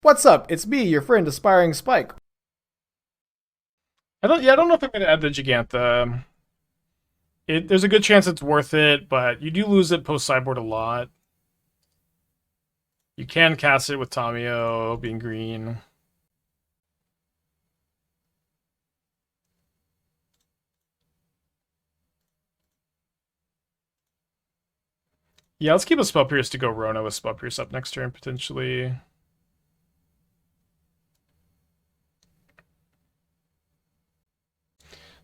What's up? It's me, your friend Aspiring Spike. I don't know if I'm gonna add the Gigantha. There's a good chance it's worth it, but you do lose it post sideboard a lot. You can cast it with Tamiyo being green. Yeah, let's keep a Spell Pierce to go Rona with Spell Pierce up next turn, potentially.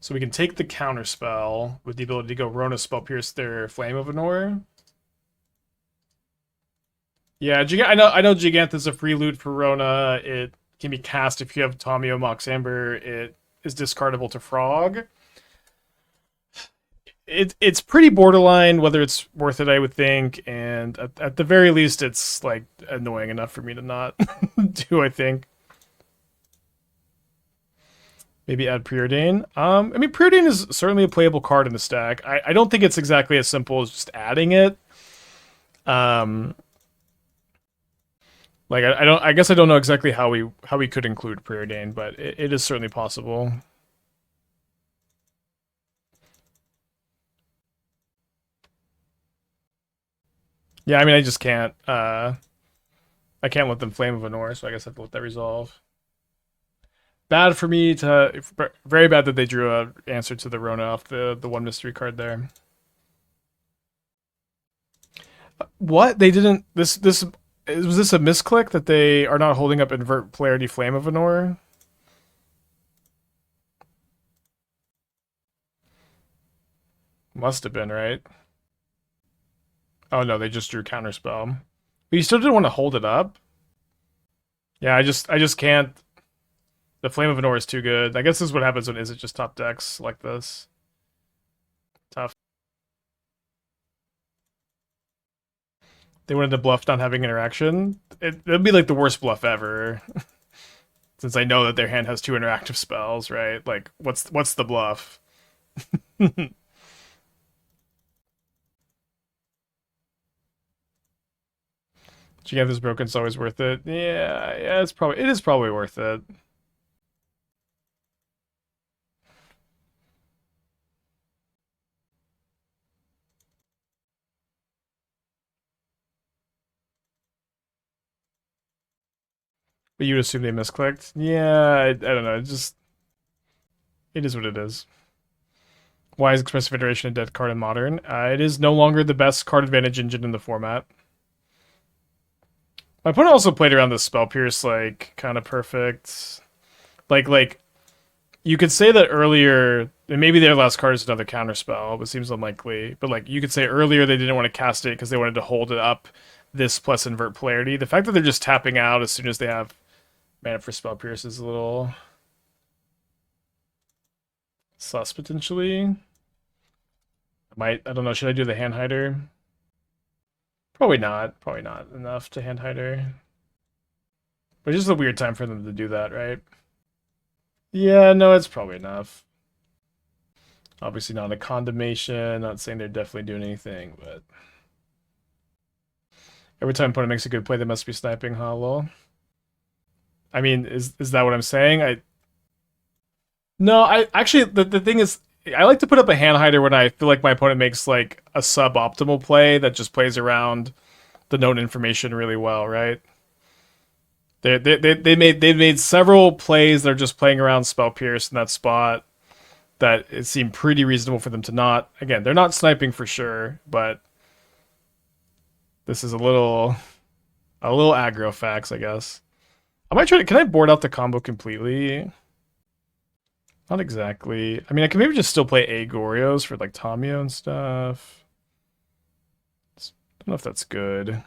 So we can take the counter spell with the ability to go Rona Spell Pierce their Flame of Anor. Yeah, I know Gigantha's a free loot for Rona. It can be cast if you have Tamiyo Mox Amber. It is discardable to Frog. It's pretty borderline whether it's worth it, I would think, and at the very least, it's like annoying enough for me to not do. I think maybe add Preordain. I mean, Preordain is certainly a playable card in the stack. I don't think it's exactly as simple as just adding it. Um, like I don't. I guess I don't know exactly how we could include Preordain, but it is certainly possible. Yeah, I mean, I just can't. I can't let them Flame of Anor, so I guess I have to let that resolve. Bad for me to very bad that they drew a answer to the Rona off the one mystery card there. What they didn't this was this a misclick that they are not holding up invert polarity Flame of Anor? Must have been, right? Oh no, they just drew counterspell. But you still didn't want to hold it up. Yeah, I just can't. The Flame of Anor is too good. I guess this is what happens when is it just top decks like this. Tough. They wanted to bluff not having interaction. It'd be like the worst bluff ever. Since I know that their hand has two interactive spells, right? Like, what's the bluff? Gigantha's broken, it's always worth it. Yeah, it is probably worth it. But you would assume they misclicked. Yeah, I don't know. It is what it is. Why is Expressive Iteration a dead card in Modern? It is no longer the best card advantage engine in the format. My opponent also played around the Spell Pierce like kind of perfect. Like you could say that earlier, and maybe their last card is another counter spell, but seems unlikely. But like you could say earlier they didn't want to cast it because they wanted to hold it up this plus invert polarity. The fact that they're just tapping out as soon as they have mana for Spell Pierce is a little sus potentially. I don't know, should I do the hand hider? Probably not. Probably not enough to hand hider. But it's just a weird time for them to do that, right? Yeah, no, it's probably enough. Obviously not a condemnation, not saying they're definitely doing anything, but every time opponent makes a good play, they must be sniping hollow. I mean, is that what I'm saying? I No, I actually the thing is I like to put up a hand hider when I feel like my opponent makes like a suboptimal play that just plays around the known information really well, right? They've made several plays that are just playing around Spell Pierce in that spot that it seemed pretty reasonable for them to not. Again, they're not sniping for sure, but this is a little aggro facts, I guess. I might try to. Can I board out the combo completely? Not exactly. I mean, I can maybe just still play A Goryos for like Tamiyo and stuff. I don't know if that's good.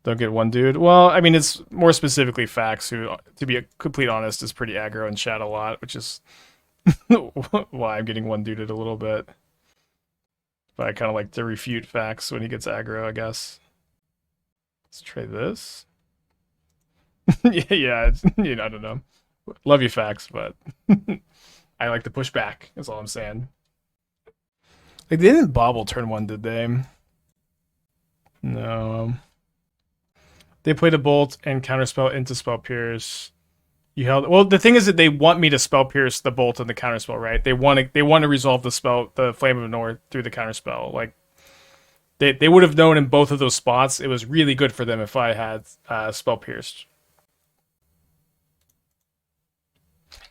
Don't get one dude. Well, I mean, it's more specifically Fax, who, to be complete honest, is pretty aggro and chat a lot, which is why I'm getting one dude a little bit. But I kind of like to refute Fax when he gets aggro, I guess. Let's try this. Yeah, I don't know. Love you, Fax, but I like to push back. That's all I'm saying. Like, they didn't Bauble turn one, did they? No. They played a bolt and counterspell into spell pierce. You held. Well, the thing is that they want me to spell pierce the bolt and the counterspell, right? They want to resolve the spell, the Flame of North, through the counterspell. Like they would have known in both of those spots. It was really good for them if I had spell pierced.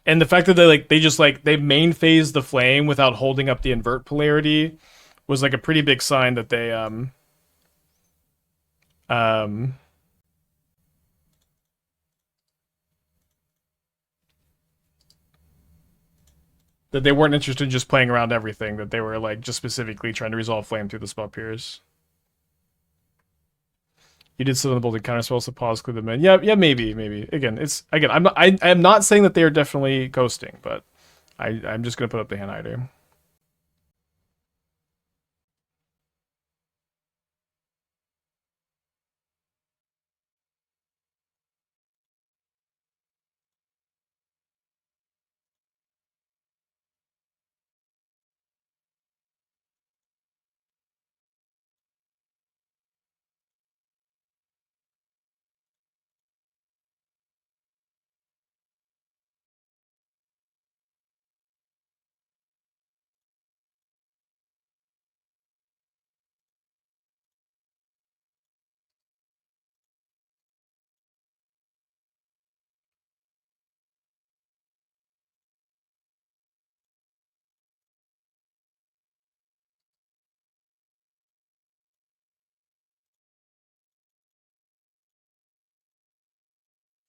And the fact that they main phase the flame without holding up the invert polarity was like a pretty big sign that they um that they weren't interested in just playing around everything, that they were like just specifically trying to resolve flame through the spell pierce. You did some of the bolted counter spells to pause clear the men. Yeah, maybe. Again, I'm not saying that they are definitely ghosting, but I'm just gonna put up the hand hider.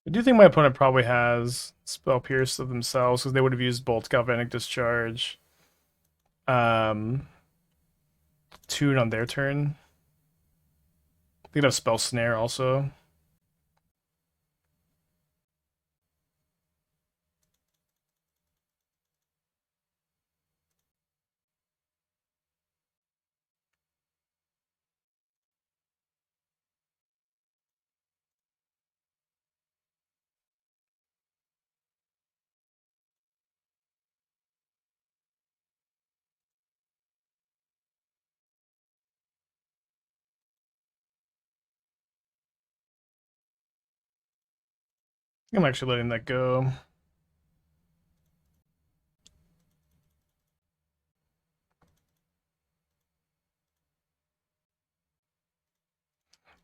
I do think my opponent probably has spell pierce of themselves because they would have used bolt galvanic discharge. Um, Tune on their turn. They could have spell snare also. I'm actually letting that go.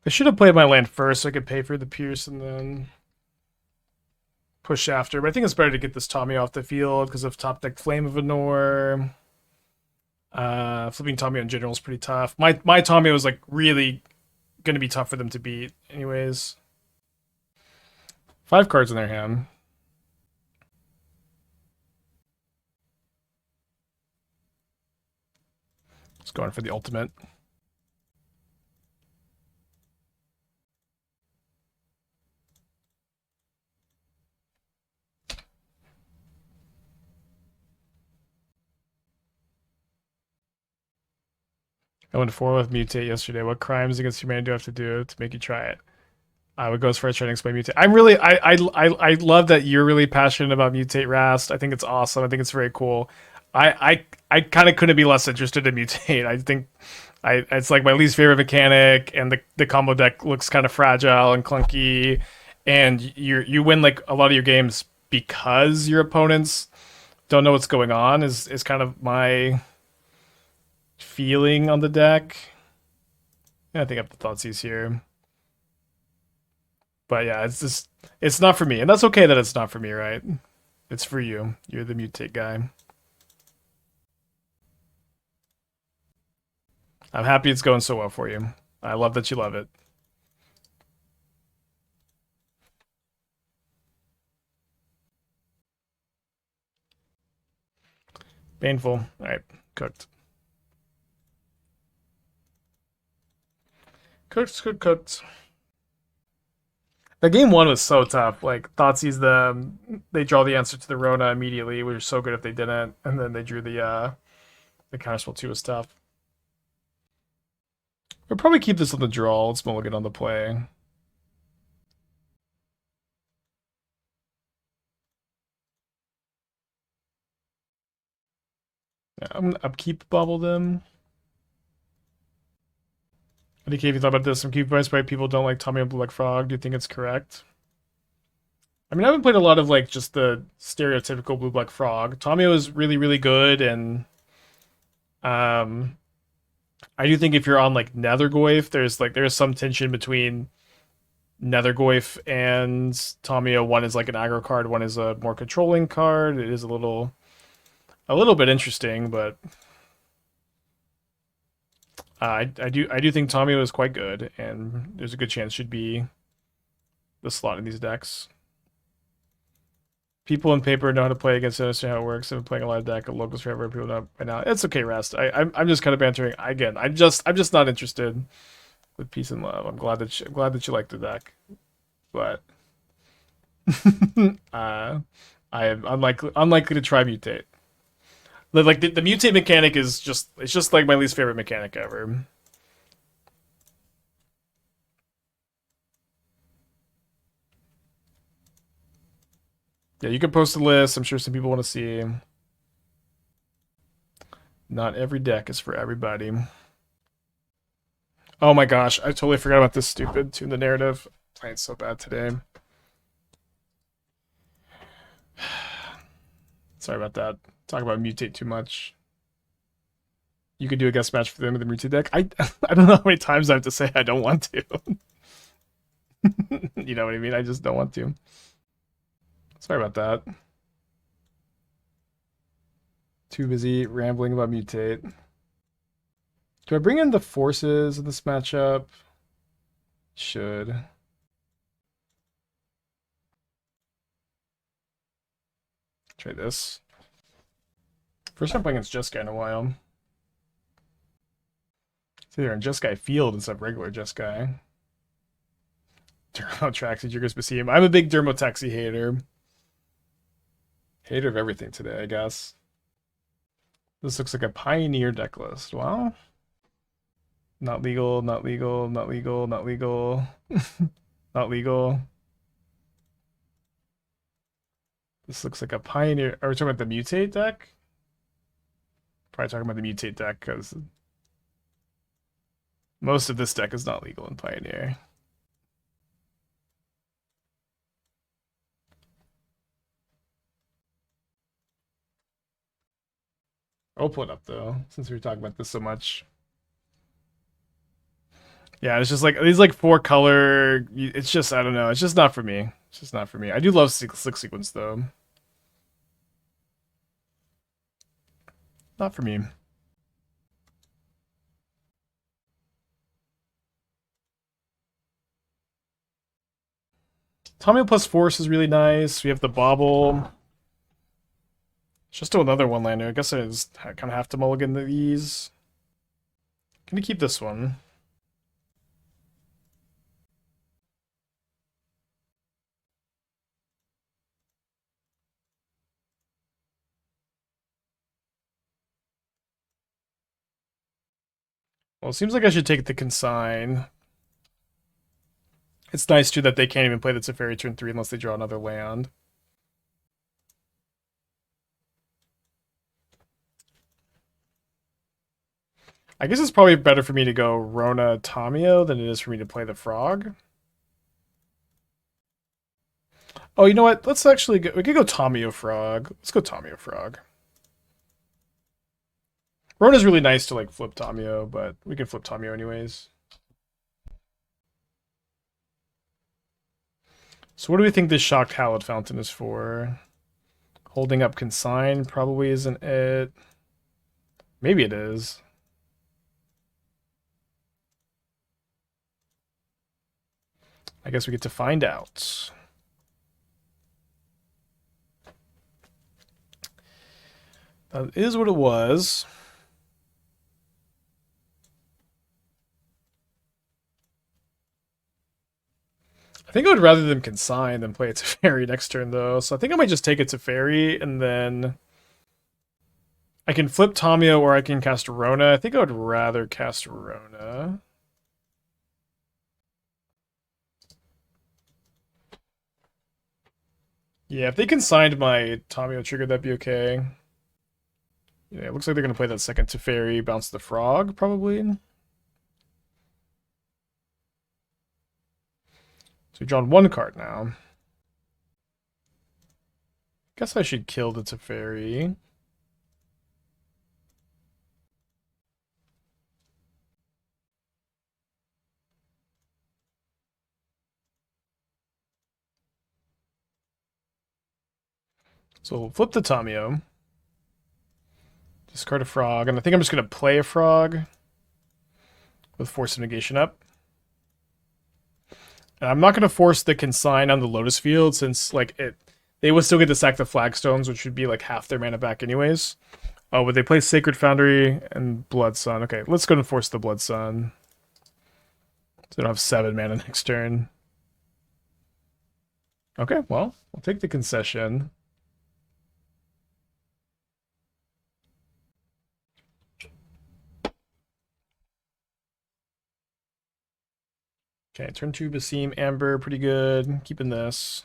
I should have played my land first so I could pay for the pierce and then push after. But I think it's better to get this Tamiyo off the field because of top deck Flame of Anor. Flipping Tamiyo in general is pretty tough. My Tamiyo was like really going to be tough for them to beat, anyways. 5 cards in their hand. Just going for the ultimate. I went 4 with Mutate yesterday. What crimes against humanity do I have to do to make you try it? I would go as far as trying to explain Mutate. I love that you're really passionate about Mutate Rast. I think it's awesome. I think it's very cool. I kind of couldn't be less interested in Mutate. I think it's like my least favorite mechanic, and the combo deck looks kind of fragile and clunky, and you win like a lot of your games because your opponents don't know what's going on. Is kind of my feeling on the deck. Yeah, I think I have the Thoughtseize here. But yeah, it's not for me. And that's okay that it's not for me, right? It's for you. You're the mutate guy. I'm happy it's going so well for you. I love that you love it. Painful. Alright, cooked. Cooked. The game 1 was so tough. Like Thoughtseize they draw the answer to the Rona immediately, which was so good if they didn't, and then they drew the counterspell 2 was tough. We'll probably keep this on the draw. Let's mulligan on the play. Yeah, I'm gonna upkeep Bauble them. Any cave you thought about this? Some key points why people don't like Tamiyo Blue Black Frog. Do you think it's correct? I mean, I haven't played a lot of like just the stereotypical Blue Black Frog. Tamiyo is really, really good, and I do think if you're on like Nethergoyf, there's some tension between Nethergoyf and Tamiyo. One is like an aggro card, one is a more controlling card. It is a little bit interesting, but I do think Tamiyo is quite good, and there's a good chance should be the slot in these decks. People in paper know how to play against it, understand how it works. I've been playing a lot of deck of locals forever. People know by now. It's okay, Rest. I'm just kind of bantering. Again, I'm just not interested with peace and love. I'm glad that you like the deck, but I am unlikely to try mutate. Like the mutate mechanic is just like my least favorite mechanic ever. Yeah, you can post a list. I'm sure some people want to see. Not every deck is for everybody. Oh my gosh, I totally forgot about this stupid Tune the Narrative. I'm playing so bad today. Sorry about that. Talk about mutate too much. You could do a guest match for them with the mutate deck. I don't know how many times I have to say I don't want to. You know what I mean? I just don't want to. Sorry about that. Too busy rambling about mutate. Do I bring in the forces in this matchup? Should. Try this. First time playing against Jeskai in a while. It's either in Jeskai Field instead of regular Jeskai. Dermotaxi triggers Basim. I'm a big Dermotaxi hater. Hater of everything today, I guess. This looks like a Pioneer deck list. Wow. Not legal, not legal, not legal, not legal. Not legal. This looks like a Pioneer. Are we talking about the Mutate deck? Probably talking about the Mutate deck, because most of this deck is not legal in Pioneer. I'll pull it up though, since we were talking about this so much. Yeah, it's just like these like 4-color. It's just, I don't know. It's just not for me. It's just not for me. I do love Slick Sequence though. Not for me. Tamiyo plus Force is really nice. We have the Bauble. It's just another one-lander. I guess I just kind of have to mulligan these. Can you keep this one? Well, it seems like I should take the Consign. It's nice, too, that they can't even play the Teferi turn 3 unless they draw another land. I guess it's probably better for me to go Rona Tamiyo than it is for me to play the Frog. Oh, you know what? Let's actually go, we could go Tamiyo Frog. Let's go Tamiyo Frog. Rona's really nice to like flip Tamiyo, but we can flip Tamiyo anyways. So what do we think this Shocked Hallowed Fountain is for? Holding up Consign probably isn't it. Maybe it is. I guess we get to find out. That is what it was. I think I would rather them Consign than play a Teferi next turn, though. So I think I might just take a Teferi, and then I can flip Tamiyo or I can cast Rona. I think I would rather cast Rona. Yeah, if they consigned my Tamiyo trigger, that'd be okay. Yeah, it looks like they're going to play that second Teferi, bounce the Frog, probably. we've drawn one card now. Guess I should kill the Teferi. So we'll flip the Tamiyo. Discard a frog, and I think I'm just going to play a frog with Force of Negation up. And I'm not going to force the Consign on the Lotus Field since like they would still get to sack the Flagstones, which would be like half their mana back anyways. Oh, would they play Sacred Foundry and Blood Sun? Okay, let's go and force the Blood Sun. So they don't have 7 mana next turn. Okay, well, we'll take the concession. Okay, turn 2 Basim Amber, pretty good. Keeping this.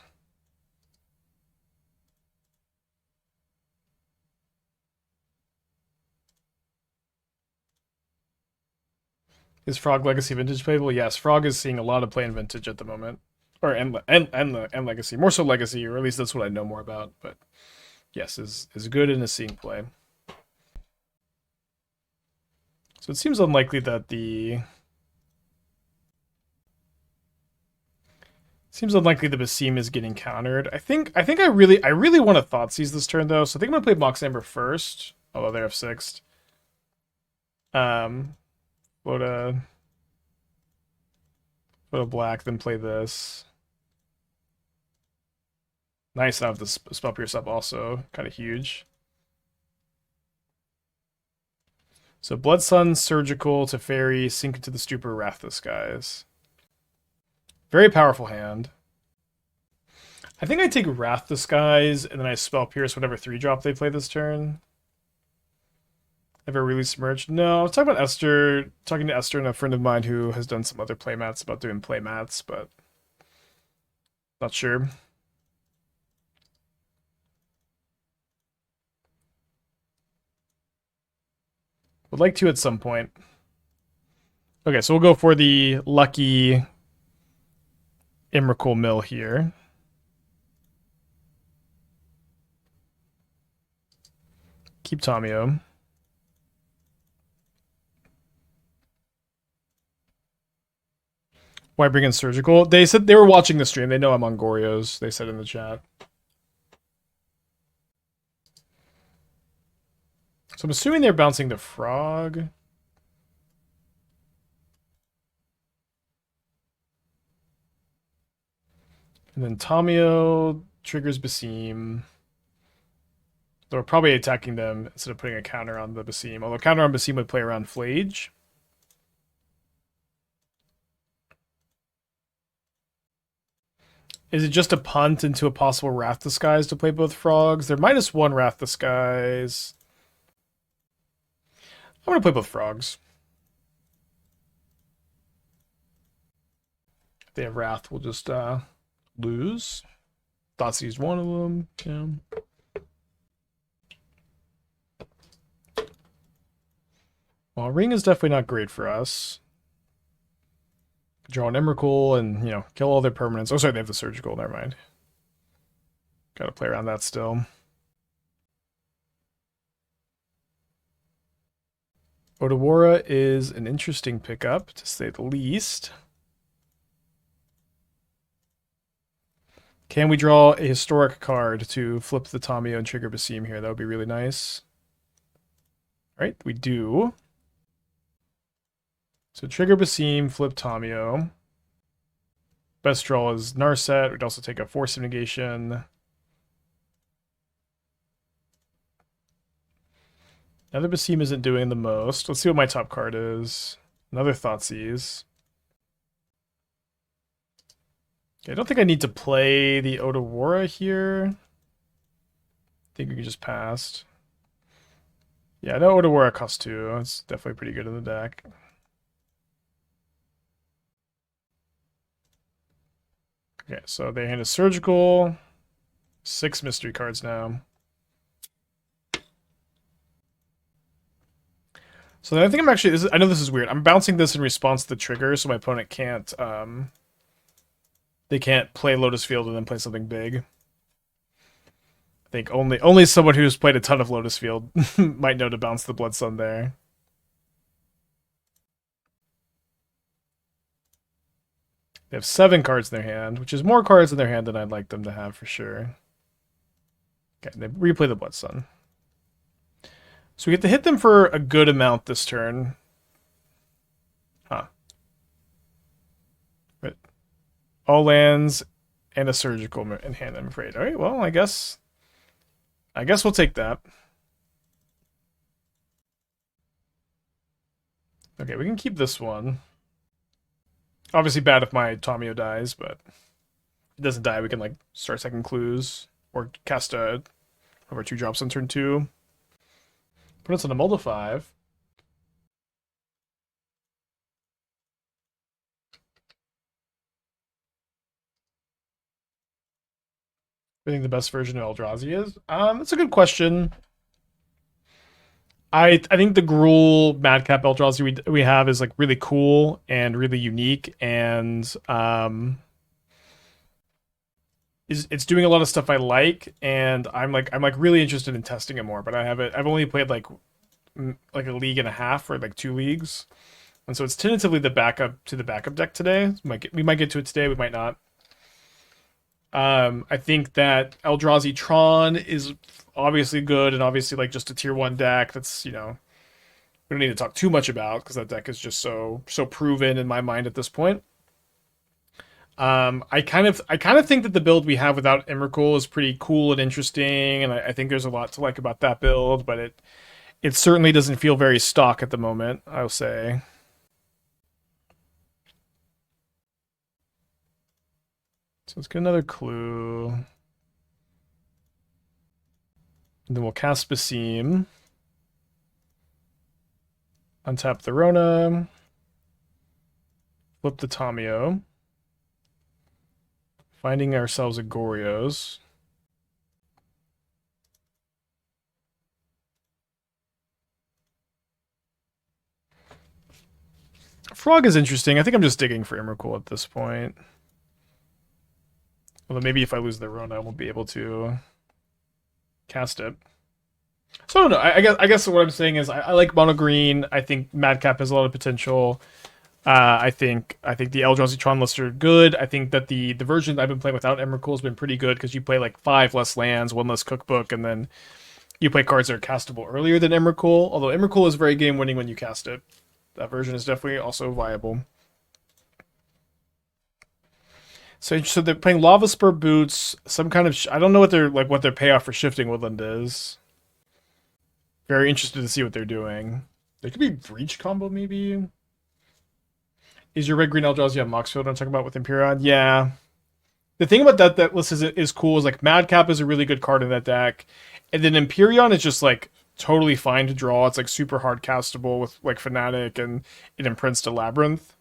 Is Frog Legacy Vintage playable? Yes, Frog is seeing a lot of play in Vintage at the moment. Or and Legacy. More so Legacy, or at least that's what I know more about. But yes, is good and is seeing play. So it seems unlikely that the Basim is getting countered. I think I really want to Thoughtseize this turn though, so I think I'm gonna play Mox Amber first, although they're F6'd. Float a black, then play this. Nice to have the Spell Pierce up also, kind of huge. So Blood Sun, Surgical, Teferi, Sink into the Stupor, Wrath the Skies. Very powerful hand. I think I take Wrath the Skies, and then I Spell Pierce whatever 3-drop they play this turn. Ever released merch? No, I was talking to Esther and a friend of mine who has done some other playmats about doing playmats, but not sure. Would like to at some point. Okay, so we'll go for the lucky Emrakul mill here. Keep Tamiyo. Why bring in Surgical? They said they were watching the stream. They know I'm on Goryos, they said in the chat. So I'm assuming they're bouncing the frog. And then Tamiyo triggers Basim. They're probably attacking them instead of putting a counter on the Basim. Although counter on Basim would play around Flage. Is it just a punt into a possible Wrath the Skies to play both frogs? They're -1 Wrath the Skies. I'm going to play both frogs. If they have Wrath, we'll just lose. Thoughtseize one of them. Yeah. Well, Ring is definitely not great for us. Draw an Emrakul and, kill all their permanents. Oh, sorry, they have the Surgical. Never mind. Gotta play around that still. Otawara is an interesting pickup, to say the least. Can we draw a historic card to flip the Tamiyo and trigger Basim here? That would be really nice. All right, we do. So trigger Basim, flip Tamiyo. Best draw is Narset. We'd also take a Force of Negation. Another Basim isn't doing the most. Let's see what my top card is. Another Thoughtseize. Okay, I don't think I need to play the Otawara here. I think we can just pass. Yeah, I know Otawara costs 2. It's definitely pretty good in the deck. Okay, so they hand a Surgical. 6 mystery cards now. So then I think I'm actually... I know this is weird. I'm bouncing this in response to the trigger, so my opponent can't They can't play Lotus Field and then play something big. I think only someone who's played a ton of Lotus Field might know to bounce the Blood Sun there. They have 7 cards in their hand, which is more cards in their hand than I'd like them to have for sure. Okay, they replay the Blood Sun. So we get to hit them for a good amount this turn. Huh. But all lands and a surgical in hand, I'm afraid. Alright, well, I guess we'll take that. Okay, we can keep this one. Obviously bad if my Tamiyo dies, but if it doesn't die, we can like start second clues or cast a over 2 drops on turn 2. Put us on a Mulda 5. I think the best version of Eldrazi is. That's a good question. I think the Gruul Madcap Eldrazi we have is like really cool and really unique, and it's doing a lot of stuff I like, and I'm really interested in testing it more. But I've only played like a league and a half or like 2 leagues, and so it's tentatively the backup to the backup deck today. We might get to it today, we might not. I think that Eldrazi Tron is obviously good, and obviously like just a tier 1 deck that's, we don't need to talk too much about because that deck is just so proven in my mind at this point. I kind of think that the build we have without Emrakul is pretty cool and interesting, and I think there's a lot to like about that build, but it certainly doesn't feel very stock at the moment, I'll say. So let's get another clue. And then we'll cast Basim. Untap the Rona. Flip the Tamiyo. Finding ourselves a Goryos. Frog is interesting. I think I'm just digging for Emrakul at this point. Although maybe if I lose the Rona, I won't be able to cast it. So I don't know. I guess what I'm saying is I like mono green. I think Madcap has a lot of potential. I think the Eldrazi Tron lists are good. I think that the version I've been playing without Emrakul has been pretty good because you play like 5 less lands, 1 less cookbook, and then you play cards that are castable earlier than Emrakul. Although Emrakul is very game winning when you cast it. That version is definitely also viable. So they're playing Lava Spur Boots, some kind of I don't know what their payoff for Shifting Woodland is. Very interested to see what they're doing. There could be Breach combo maybe. Is your red green Eldrazi on Moxfield I'm talking about with Imperion? Yeah. The thing about that list is cool is like Madcap is a really good card in that deck, and then Imperion is just like totally fine to draw. It's like super hard castable with like Fnatic, and it imprints to Labyrinth.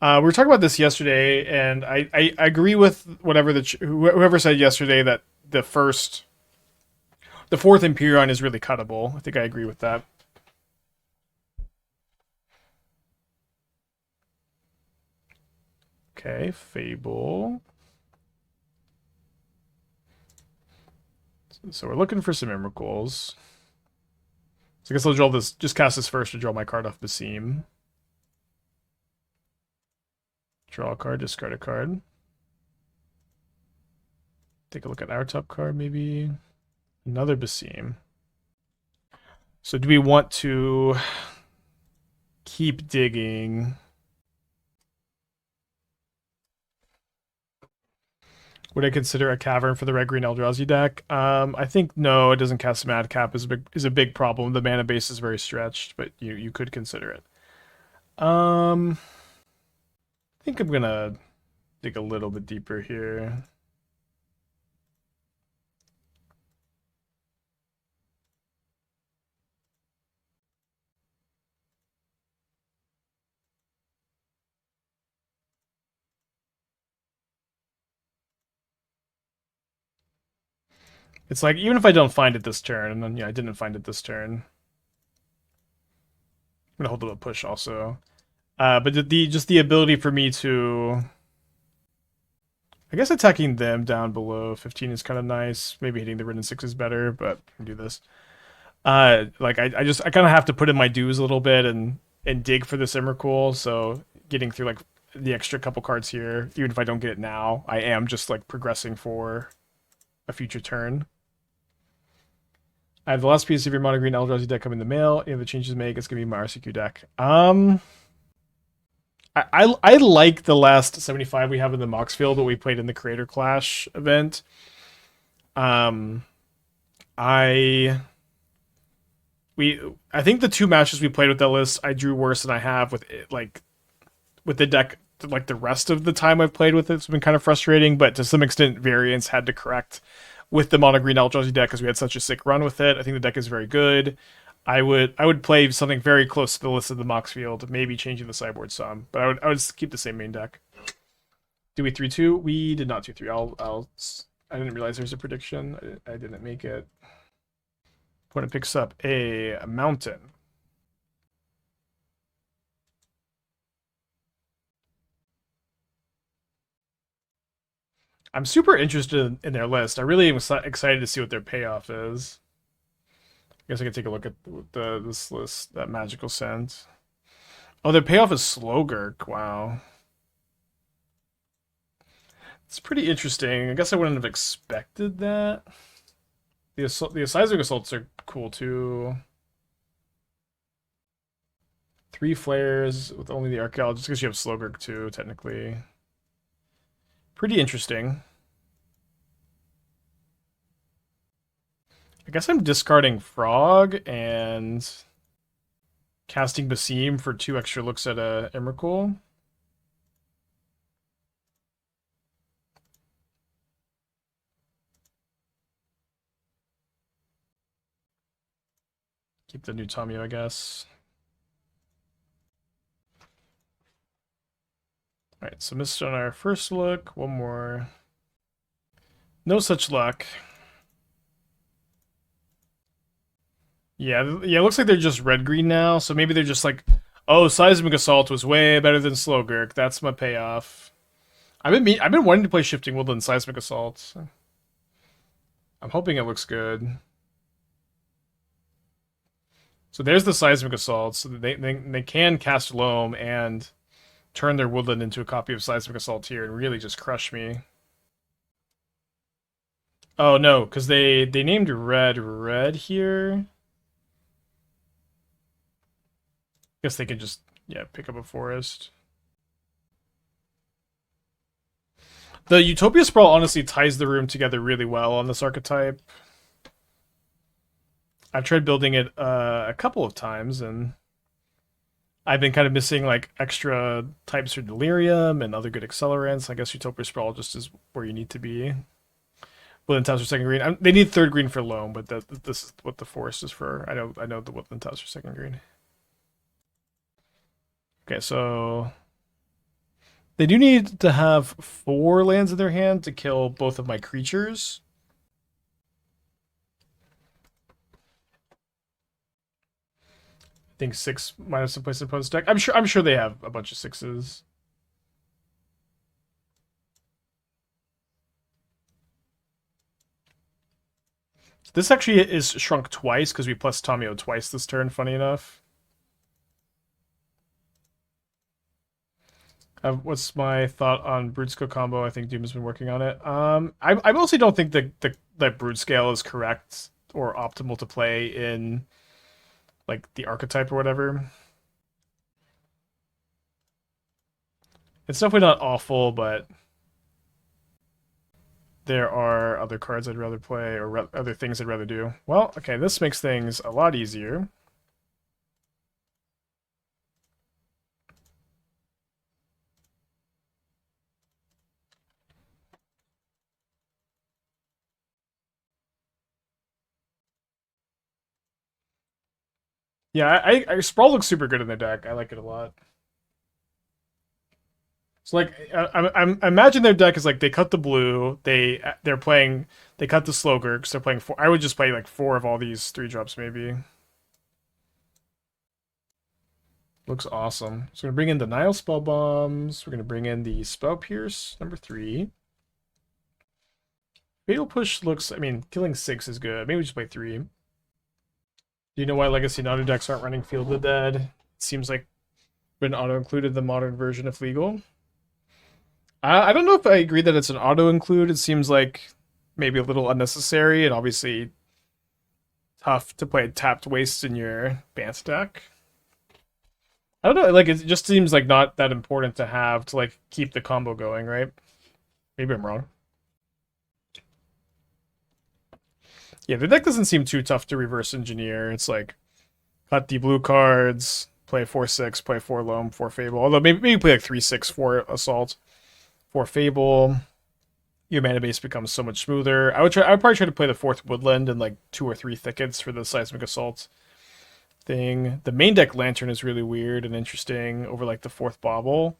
We were talking about this yesterday, and I agree with whoever said yesterday that the 4th Imperion is really cuttable. I think I agree with that. Okay, Fable. So we're looking for some Emrakuls. So I guess I'll draw this. Just cast this first to draw my card off Basim. Draw a card, discard a card. Take a look at our top card, maybe. Another Basim. So do we want to keep digging? Would I consider a Cavern for the red green Eldrazi deck? I think no, it doesn't cast Madcap is a big problem. The mana base is very stretched, but you could consider it. I think I'm gonna dig a little bit deeper here. It's like, even if I don't find it this turn, and then yeah, I didn't find it this turn. I'm gonna hold up a push also. But just the ability for me to I guess attacking them down below 15 is kind of nice. Maybe hitting the Ridden 6 is better, but I can do this. Like I kind of have to put in my dues a little bit and dig for this Emrakul. So getting through like the extra couple cards here, even if I don't get it now, I am just like progressing for a future turn. I have the last piece of your mono green Eldrazi deck coming in the mail. If the changes make, it's gonna be my RCQ deck. I like the last 75 we have in the Mox field, what we played in the Creator Clash event. I think the two matches we played with that list, I drew worse than I have with it, like with the deck. Like the rest of the time I've played with it, it's been kind of frustrating. But to some extent, variance had to correct with the mono green Eldrazi deck because we had such a sick run with it. I think the deck is very good. I would play something very close to the list of the Mox field, maybe changing the sideboard some, but I would keep the same main deck. Do we 3-2? We did not 2-3. I didn't realize there's a prediction. I didn't make it. Opponent picks up a mountain. I'm super interested in their list. I really am excited to see what their payoff is. I guess I could take a look at this list, that magical scent. Oh, their payoff is Slogurk. Wow. It's pretty interesting. I guess I wouldn't have expected that. The Seismic Assaults are cool too. 3 flares with only the Archaeologist, because you have Slogurk too, technically. Pretty interesting. I guess I'm discarding Frog and casting Basim for 2 extra looks at a Emrakul. Keep the new Tamiyo, I guess. Alright, so missed on our first look. One more. No such luck. Yeah, it looks like they're just red-green now, so maybe they're just like, oh, Seismic Assault was way better than Slogurk. That's my payoff. I've been wanting to play Shifting Woodland Seismic Assault. I'm hoping it looks good. So there's the Seismic Assault. So they can cast Loam and turn their Woodland into a copy of Seismic Assault here and really just crush me. Oh no, because they named red here. Guess they can just, yeah, pick up a forest. The Utopia Sprawl honestly ties the room together really well on this archetype. I've tried building it a couple of times, and I've been kind of missing like extra types for Delirium and other good accelerants. I guess Utopia Sprawl just is where you need to be. Woodland Taps for second green. They need third green for Loam, but this is what the forest is for. I know the Woodland Taps for second green. Okay, so they do need to have 4 lands in their hand to kill both of my creatures. I think 6 minus the place in opponent's deck. I'm sure they have a bunch of 6s. This actually is shrunk twice because we plus Tamiyo twice this turn, funny enough. What's my thought on Brutescale combo? I think Doom has been working on it. I mostly don't think that Brute Scale is correct or optimal to play in like the archetype or whatever. It's definitely not awful, but there are other cards I'd rather play or other things I'd rather do. Well, okay, this makes things a lot easier. Yeah, I Sprawl looks super good in their deck. I like it a lot. So like, I imagine their deck is like they cut the blue, they cut the Slogurks, they're playing 4. I would just play like 4 of all these 3-drops maybe. Looks awesome. So we're gonna bring in the Nihil Spellbombs. We're gonna bring in the Spell Pierce number 3. Fatal Push looks, I mean, killing 6 is good. Maybe we just play 3. Do you know why Legacy and auto decks aren't running Field of the Dead? It seems like been auto-included the modern version if legal. I don't know if I agree that it's an auto-include. It seems like maybe a little unnecessary and obviously tough to play tapped waste in your Bant deck. I don't know, like it just seems like not that important to have to like keep the combo going, right? Maybe I'm wrong. Yeah, the deck doesn't seem too tough to reverse engineer. It's like cut the blue cards, play 4/6, play 4 Loam, 4 Fable. Although maybe play like 3/6, 4 Assault, 4 Fable. Your mana base becomes so much smoother. I would probably try to play the 4th Woodland and like 2 or 3 Thickets for the Seismic Assault thing. The main deck Lantern is really weird and interesting over like the 4th Bauble.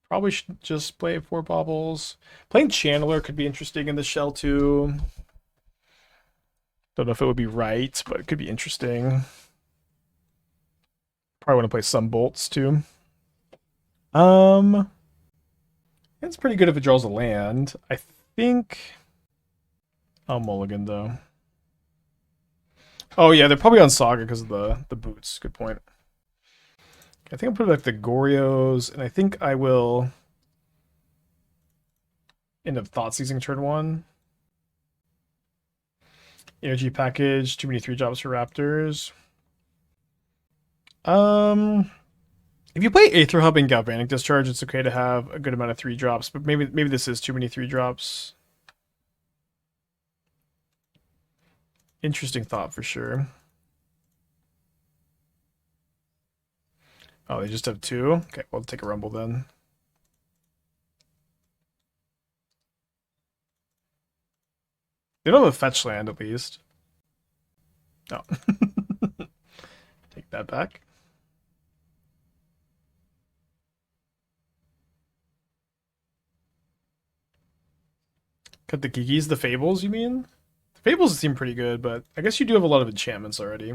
Probably should just play 4 Baubles. Playing Channeler could be interesting in the shell too. Don't know if it would be right, but it could be interesting. Probably want to play some bolts too. It's pretty good if it draws a land. I think I'll mulligan though. Oh yeah, they're probably on Saga because of the boots. Good point. I think I'll put like the Goryos, and I think I will end up Thoughtseizing turn 1. Energy package, too many 3-drops for Raptors. If you play Aether Hub and Galvanic Discharge, it's okay to have a good amount of 3-drops, but maybe this is too many 3-drops. Interesting thought for sure. Oh, they just have 2? Okay, we'll take a Rumble then. They don't have a fetch land, at least. Oh. Take that back. Cut the Kikis, the Fables, you mean? The Fables seem pretty good, but I guess you do have a lot of enchantments already.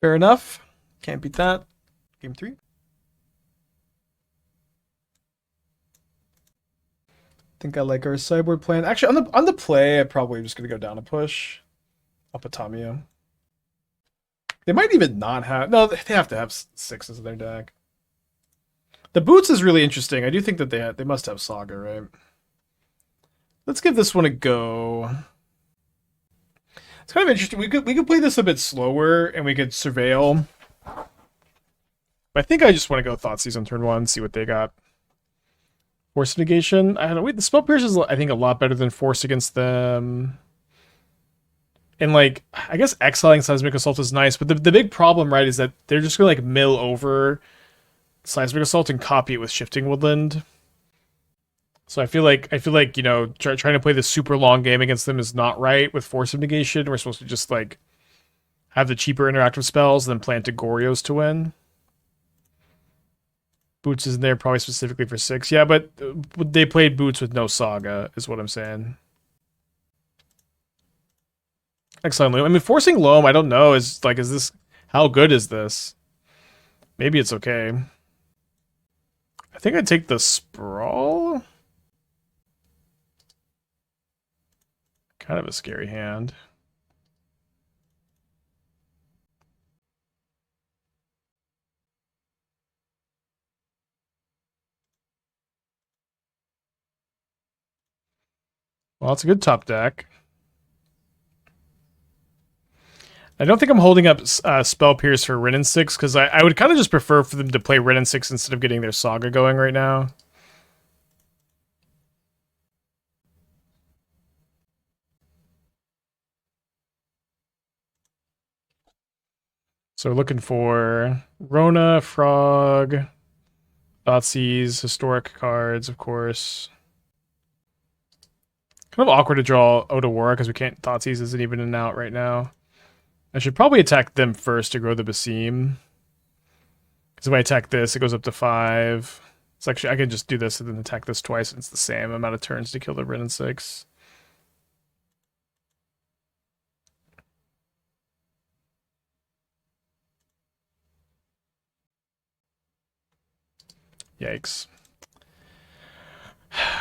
Fair enough. Can't beat that. Game 3. Think I like our sideboard plan. Actually, on the play, I'm probably just gonna go down a push. Up a Tamiyo. They might even not have. No, they have to have 6s in their deck. The boots is really interesting. I do think that they must have Saga, right? Let's give this one a go. It's kind of interesting. We could play this a bit slower, and we could surveil. But I think I just want to go Thoughtseize on turn 1, see what they got. Force of Negation. I don't know. Wait, the Spell Pierce is, I think, a lot better than Force against them. And, like, I guess exiling Seismic Assault is nice, but the big problem, right, is that they're just going to, like, mill over Seismic Assault and copy it with Shifting Woodland. So I feel like you know, trying to play this super long game against them is not right with Force of Negation. We're supposed to just, like, have the cheaper interactive spells and then plant Goryos to win. Boots is in there probably specifically for 6. Yeah, but they played Boots with no Saga, is what I'm saying. Excellent. I mean, forcing Loam, I don't know. Is this... How good is this? Maybe it's okay. I think I'd take the Sprawl. Kind of a scary hand. Well, it's a good top deck. I don't think I'm holding up Spell Pierce for Ren and 6, because I would kind of just prefer for them to play Ren and 6 instead of getting their Saga going right now. So we're looking for Rona, Frog, Thoughtseize, historic cards, of course. Kind of awkward to draw Otawara because we can't. Thoughtseize isn't even in and out right now. I should probably attack them first to grow the Basim. Because if I attack this, it goes up to 5. It's actually, I can just do this and then attack this twice, and it's the same amount of turns to kill the Wrenn and 6. Yikes.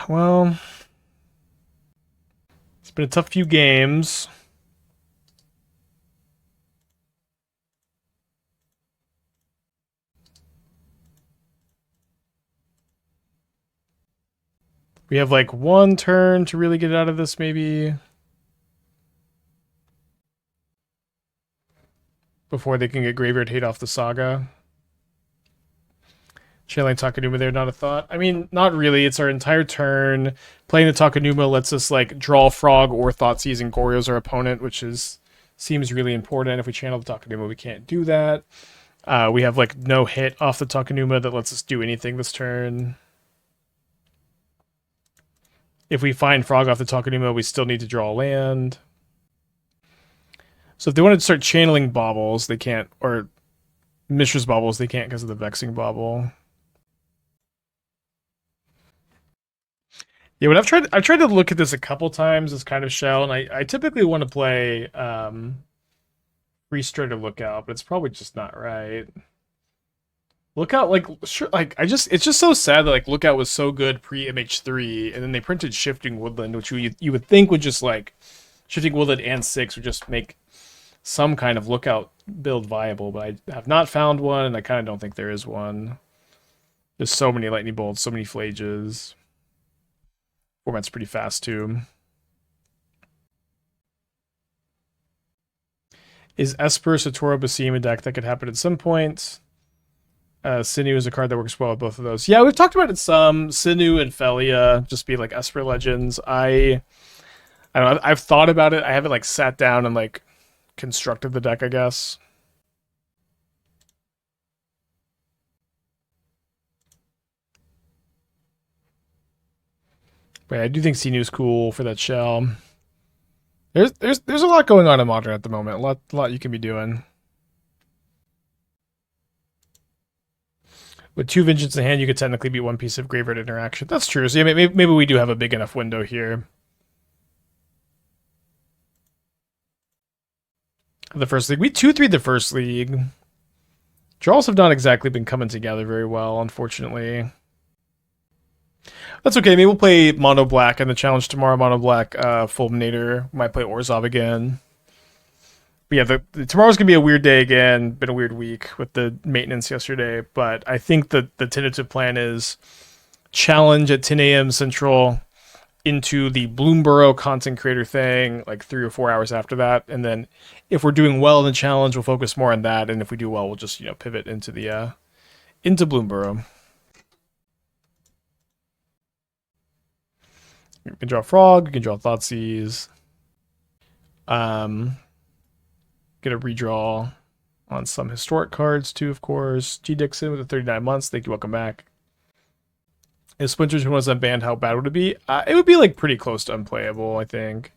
Well, it's been a tough few games. We have like one turn to really get out of this, maybe. Before they can get Graveyard Hate off the Saga. Channeling Takenuma there, not a thought. I mean, not really. It's our entire turn. Playing the Takenuma lets us like draw Frog or Thoughtseize and Goryo's our opponent, which seems really important. If we channel the Takenuma, we can't do that. We have like no hit off the Takenuma that lets us do anything this turn. If we find Frog off the Takenuma, we still need to draw a land. So if they wanted to start channeling Baubles, they can't, or Mishra's Baubles, they can't because of the Vexing Bauble. Yeah, when I've tried to look at this a couple times as kind of shell, and I typically want to play Restrainer Lookout, but it's probably just not right. Lookout, like, sure, like it's just so sad that like Lookout was so good pre MH3, and then they printed Shifting Woodland, which you would think would just like Shifting Woodland and 6 would just make some kind of Lookout build viable, but I have not found one, and I kind of don't think there is one. There's so many Lightning Bolts, so many Phlages. Format's pretty fast too. Is Esper, Satora, Basim a deck that could happen at some point? Sinew is a card that works well with both of those. Yeah, we've talked about it some. Sinew and Felia just be like Esper Legends. I don't know. I've thought about it. I haven't like sat down and like constructed the deck, I guess. But I do think Sinew's cool for that shell. There's a lot going on in Modern at the moment. A lot you can be doing. With 2 Vengeance in hand, you could technically beat one piece of Graveyard Interaction. That's true. So yeah, maybe we do have a big enough window here. The first league. We 2-3'd the first league. Draws have not exactly been coming together very well, unfortunately. That's okay. Maybe we'll play Mono Black in the challenge tomorrow. Mono Black Fulminator. Might play Orzhov again. But yeah, tomorrow's going to be a weird day again. Been a weird week with the maintenance yesterday. But I think that the tentative plan is challenge at 10 a.m. Central into the Bloomborough content creator thing like 3 or 4 hours after that. And then if we're doing well in the challenge, we'll focus more on that. And if we do well, we'll just, pivot into the into Bloomborough. You can draw Frog, you can draw Thoughtseize. Get a redraw on some historic cards too, of course. G. Dixon with the 39 months. Thank you, welcome back. If Splinters was unbanned, how bad would it be? It would be like pretty close to unplayable, I think.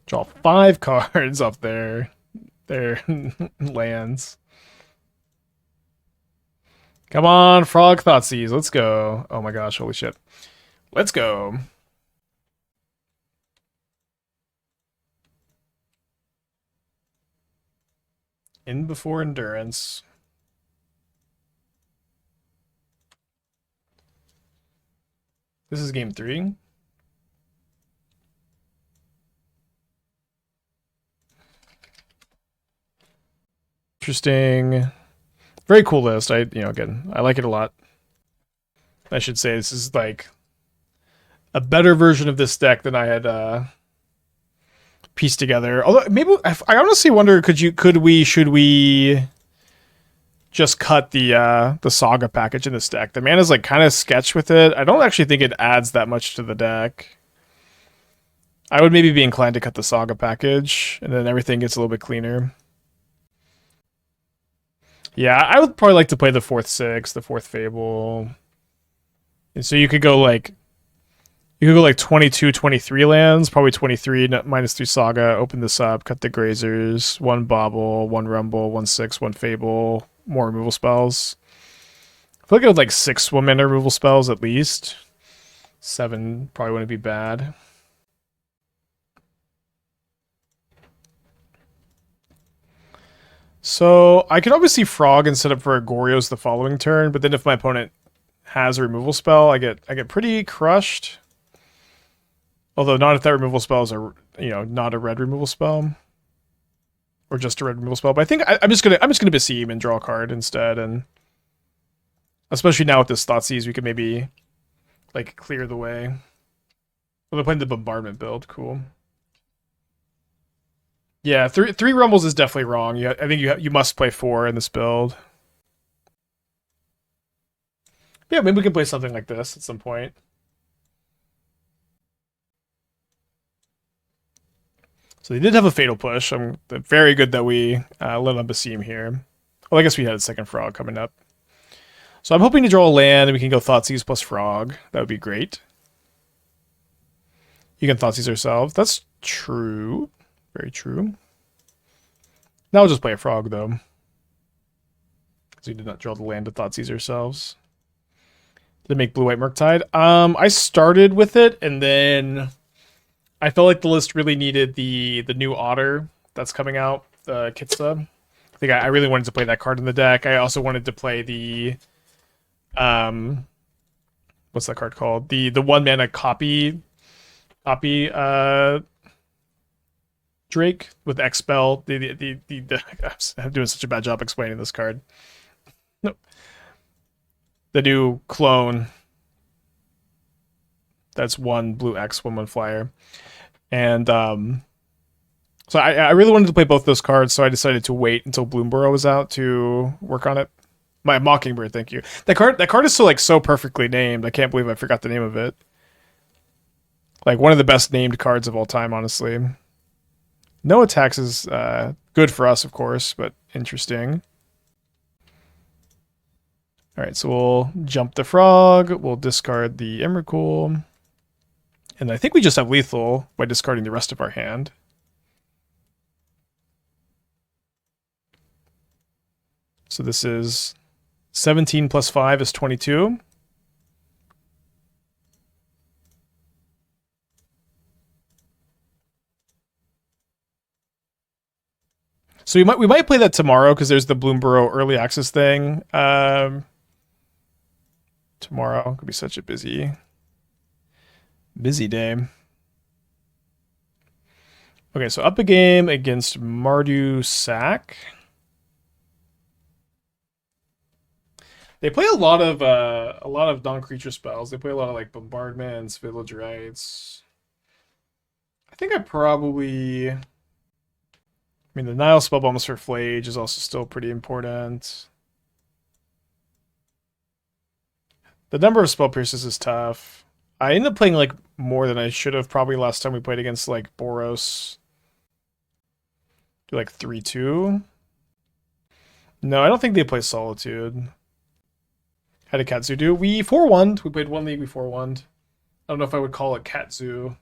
Draw 5 cards off their lands. Come on, Frog Thoughtseize. Let's go. Oh my gosh, holy shit. Let's go. In before Endurance. This is game 3. Interesting. Very cool list. Again, I like it a lot. I should say this is like a better version of this deck than I had pieced together. Although maybe I honestly wonder, should we just cut the Saga package in this deck? The mana's like kind of sketch with it. I don't actually think it adds that much to the deck. I would maybe be inclined to cut the Saga package, and then everything gets a little bit cleaner. Yeah, I would probably like to play the 4th 6, the 4th Fable. And so you could go like You could go like 22, 23 lands, probably 23 minus 3 Saga, open this up, cut the Grazers, 1 Bauble, 1 Rumble, 1 6, 1 Fable, more removal spells. I feel like I would like 6 1-mana removal spells at least. 7 probably wouldn't be bad. So I could obviously Frog and set up for a Goryo's the following turn, but then if my opponent has a removal spell, I get pretty crushed. Although not if that removal spell is not a red removal spell. Or just a red removal spell. But I think I'm just gonna Basim and draw a card instead, and especially now with this Thoughtseize, we could maybe like clear the way. Well, they're playing the bombardment build, cool. Yeah, three rumbles is definitely wrong. I think you must play 4 in this build. Yeah, maybe we can play something like this at some point. So they did have a Fatal Push. Very good that we let on Basim here. Well, I guess we had a second Frog coming up. So I'm hoping to draw a land and we can go Thoughtseize plus Frog. That would be great. You can Thoughtseize ourselves. That's true. Very true. Now we'll just play a Frog, though. Because we did not draw the land to Thoughtseize ourselves. Did it make Blue-White Murktide? I started with it, and then I felt like the list really needed the new Otter that's coming out, the Kitsa. I think I really wanted to play that card in the deck. I also wanted to play the what's that card called? The 1-mana copy Drake with Expel. I'm doing such a bad job explaining this card. Nope. The new clone. That's 1 blue X, 1/1 flyer. And so I really wanted to play both those cards, so I decided to wait until Bloomburrow was out to work on it. My Mockingbird, thank you. That card is so perfectly named. I can't believe I forgot the name of it. Like one of the best named cards of all time, honestly. No attacks is good for us, of course, but interesting. All right, so we'll jump the Frog. We'll discard the Emrakul. And I think we just have lethal by discarding the rest of our hand. So this is 17 plus 5 is 22. So we might play that tomorrow because there's the Bloomburrow early access thing. Tomorrow could be such a busy day. Okay, so up a game against Mardu Sack. They play a lot of non-creature spells. They play a lot of like bombardments, village rights. I think I probably. I mean, the Nihil Spellbomb for Flage is also still pretty important. The number of spell pierces is tough. I ended up playing like more than I should have probably last time we played against like Boros. Do like 3-2. No, I don't think they play Solitude. How did Katsu do? We 4-1'd. We played one league, we 4-1'd. I don't know if I would call it Katsu.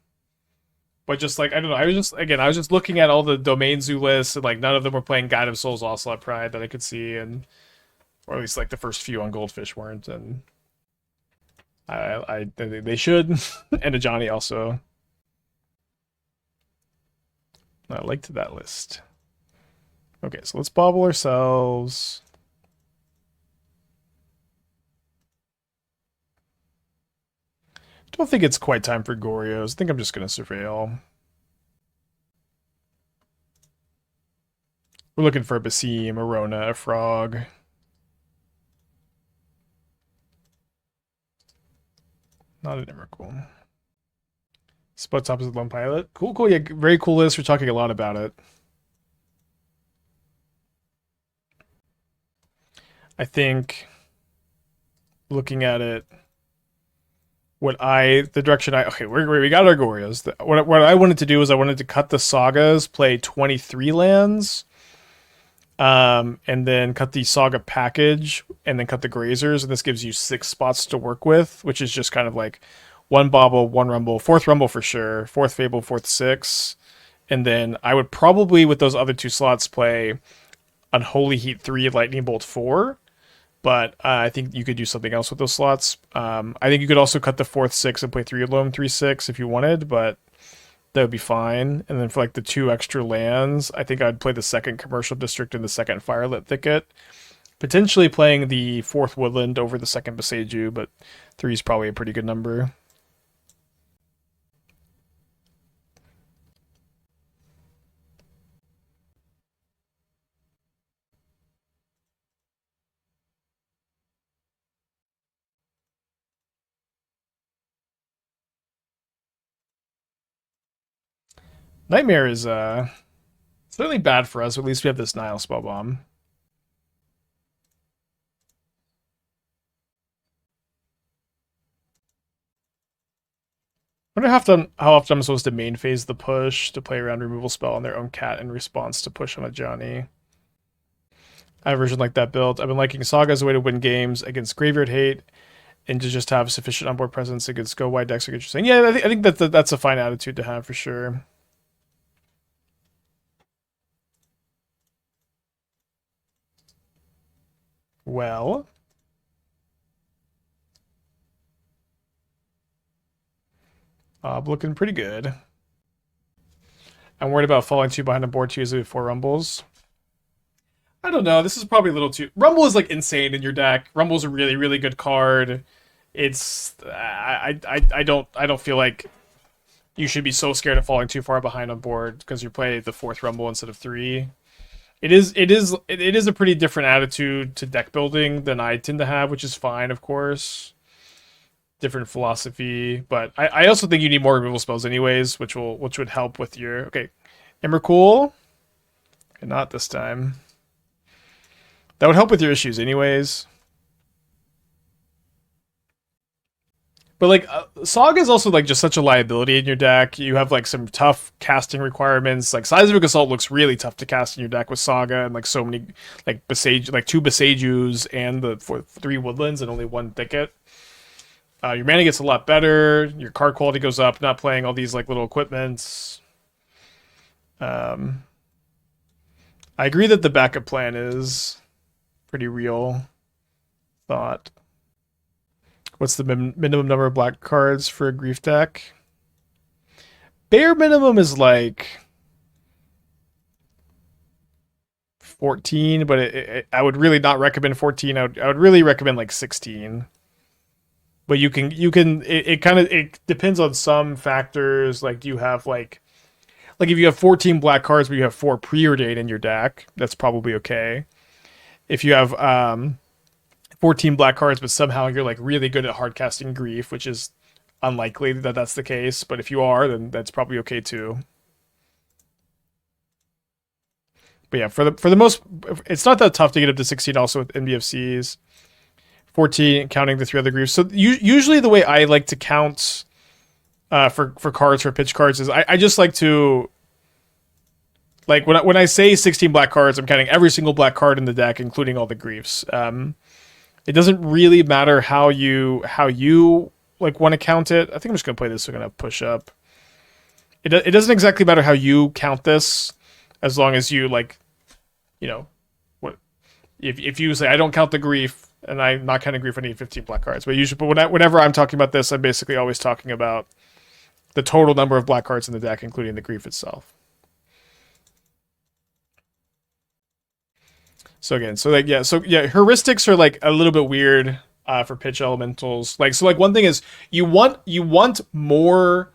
But just like, I don't know, I was just looking at all the Domain Zoo lists, and like none of them were playing Guide of Souls Ocelot Pride that I could see, and or at least like the first few on Goldfish weren't, and they should. And Ajani also. I liked that list. Okay, so let's bauble ourselves. Don't think it's quite time for Goryos. I think I'm just going to surveil. We're looking for a Basim, a Rona, a Frog. Not an Emrakul. Splits opposite Lone Pilot. Cool, cool. Yeah, very cool list. We're talking a lot about it. I think looking at it, we got our Goryos. What I wanted to do is I wanted to cut the Sagas, play 23 lands, and then cut the Saga package, and then cut the Grazers, and this gives you 6 spots to work with, which is just kind of like one Bauble, one Rumble, fourth Rumble for sure, fourth Fable, fourth Six, and then I would probably with those other two slots play Unholy Heat 3, Lightning Bolt 4. But I think you could do something else with those slots. I think you could also cut the fourth Six and play 3 Loam 3/6 if you wanted, but that would be fine. And then for like the 2 extra lands, I think I'd play the second Commercial District and the second Firelit Thicket. Potentially playing the fourth Woodland over the second Boseiju, but 3 is probably a pretty good number. Nightmare is certainly bad for us. At least we have this Nihil Spellbomb. I wonder how often I'm supposed to main phase the push to play around removal spell on their own cat in response to push on a Johnny. I have a version like that build. I've been liking Saga as a way to win games against Graveyard Hate and to just have sufficient onboard presence against go wide decks. Like you're saying, yeah, I think that's a fine attitude to have for sure. Well, looking pretty good. I'm worried about falling too behind on board 2 usually with 4 Rumbles. I don't know. This is probably a little too. Rumble is like insane in your deck. Rumble's a really, really good card. It's I don't feel like you should be so scared of falling too far behind on board because you play the 4th Rumble instead of 3. It is a pretty different attitude to deck building than I tend to have, which is fine, of course. Different philosophy, but I also think you need more removal spells anyways, which would help with your Emrakul. Okay, not this time. That would help with your issues anyways. But like Saga is also like just such a liability in your deck. You have like some tough casting requirements. Like Seismic Assault looks really tough to cast in your deck with Saga, and like so many like 2 Boseijus and the 3 Woodlands and only 1 Thicket. Your mana gets a lot better. Your card quality goes up. Not playing all these like little equipments. I agree that the backup plan is pretty real. Thought. What's the minimum number of black cards for a grief deck? Bare minimum is like 14, but I would really not recommend 14. I would really recommend like 16. But you can it depends on some factors. Like do you have like if you have 14 black cards but you have 4 preordained in your deck, that's probably okay. If you have 14 black cards, but somehow you're like really good at hard casting grief, which is unlikely that that's the case. But if you are, then that's probably okay too. But yeah, for the most, it's not that tough to get up to 16. Also with NBFCs, 14 counting the 3 other griefs. So usually the way I like to count for cards for pitch cards is I just like to. Like when I say 16 black cards, I'm counting every single black card in the deck, including all the griefs. It doesn't really matter how you like want to count it. I think I'm just gonna play this. So I'm gonna push up. It doesn't exactly matter how you count this, as long as you like, what if you say I don't count the grief and I'm not counting grief, I need 15 black cards. But whenever I'm talking about this, I'm basically always talking about the total number of black cards in the deck, including the grief itself. So again, heuristics are like a little bit weird for pitch elementals. Like one thing is you want more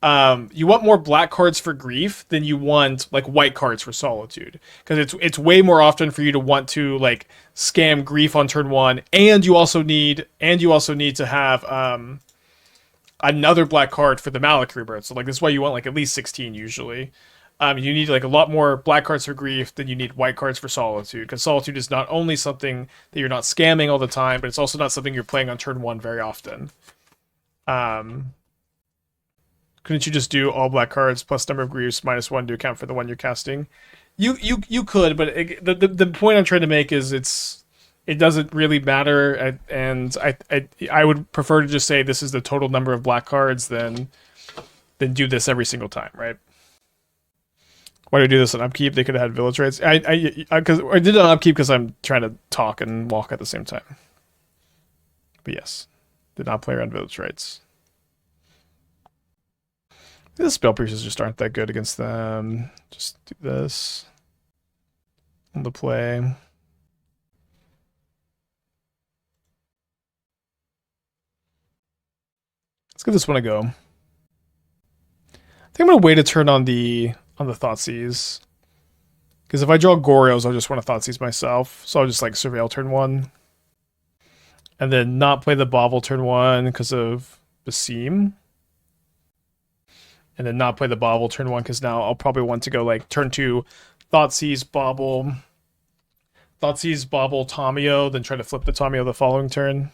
black cards for grief than you want like white cards for solitude, because it's way more often for you to want to like scam grief on turn 1, and you also need to have another black card for the Malik Rebirth. So like this is why you want like at least 16 usually. You need like a lot more black cards for grief than you need white cards for solitude, because solitude is not only something that you're not scamming all the time, but it's also not something you're playing on turn 1 very often. Couldn't you just do all black cards plus number of griefs -1 to account for the one you're casting? You could, but the point I'm trying to make is it doesn't really matter, and I would prefer to just say this is the total number of black cards than do this every single time, right? Why do I do this on upkeep? They could have had village rights. I did it on upkeep because I'm trying to talk and walk at the same time. But yes, did not play around village rights. The spell pierces just aren't that good against them. Just do this on the play. Let's give this one a go. I think I'm gonna wait a turn on the Thoughtseize. Because if I draw Goryos, I'll just want to Thoughtseize myself. So I'll just like Surveil turn 1. And then not play the Bauble turn 1 because of Basim. And then not play the Bauble turn 1 because now I'll probably want to go like turn 2, Thoughtseize, Bauble. Thoughtseize, Bauble, Tamiyo, then try to flip the Tamiyo the following turn.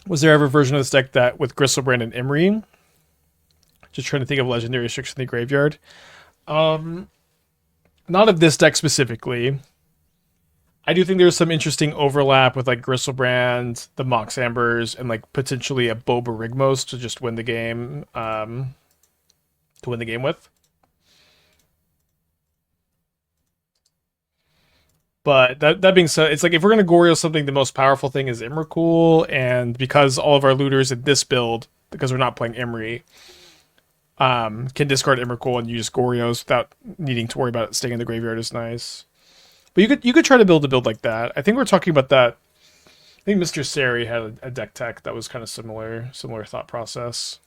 Was there ever a version of this deck that with Gristlebrand and Imri? Just trying to think of legendary restriction in the graveyard. Not of this deck specifically. I do think there's some interesting overlap with like Gristlebrand, the Mox Ambers, and like potentially a Boba Rigmos to just win the game. To win the game with. But that being said, it's like if we're gonna Goryo something, the most powerful thing is Emrakul, and because all of our looters in this build, because we're not playing Imri, can discard Emrakul and use Goryos without needing to worry about it staying in the graveyard is nice. But you could try to build a build like that. I think we're talking about that. I think Mr. Sari had a deck tech that was kind of similar thought process.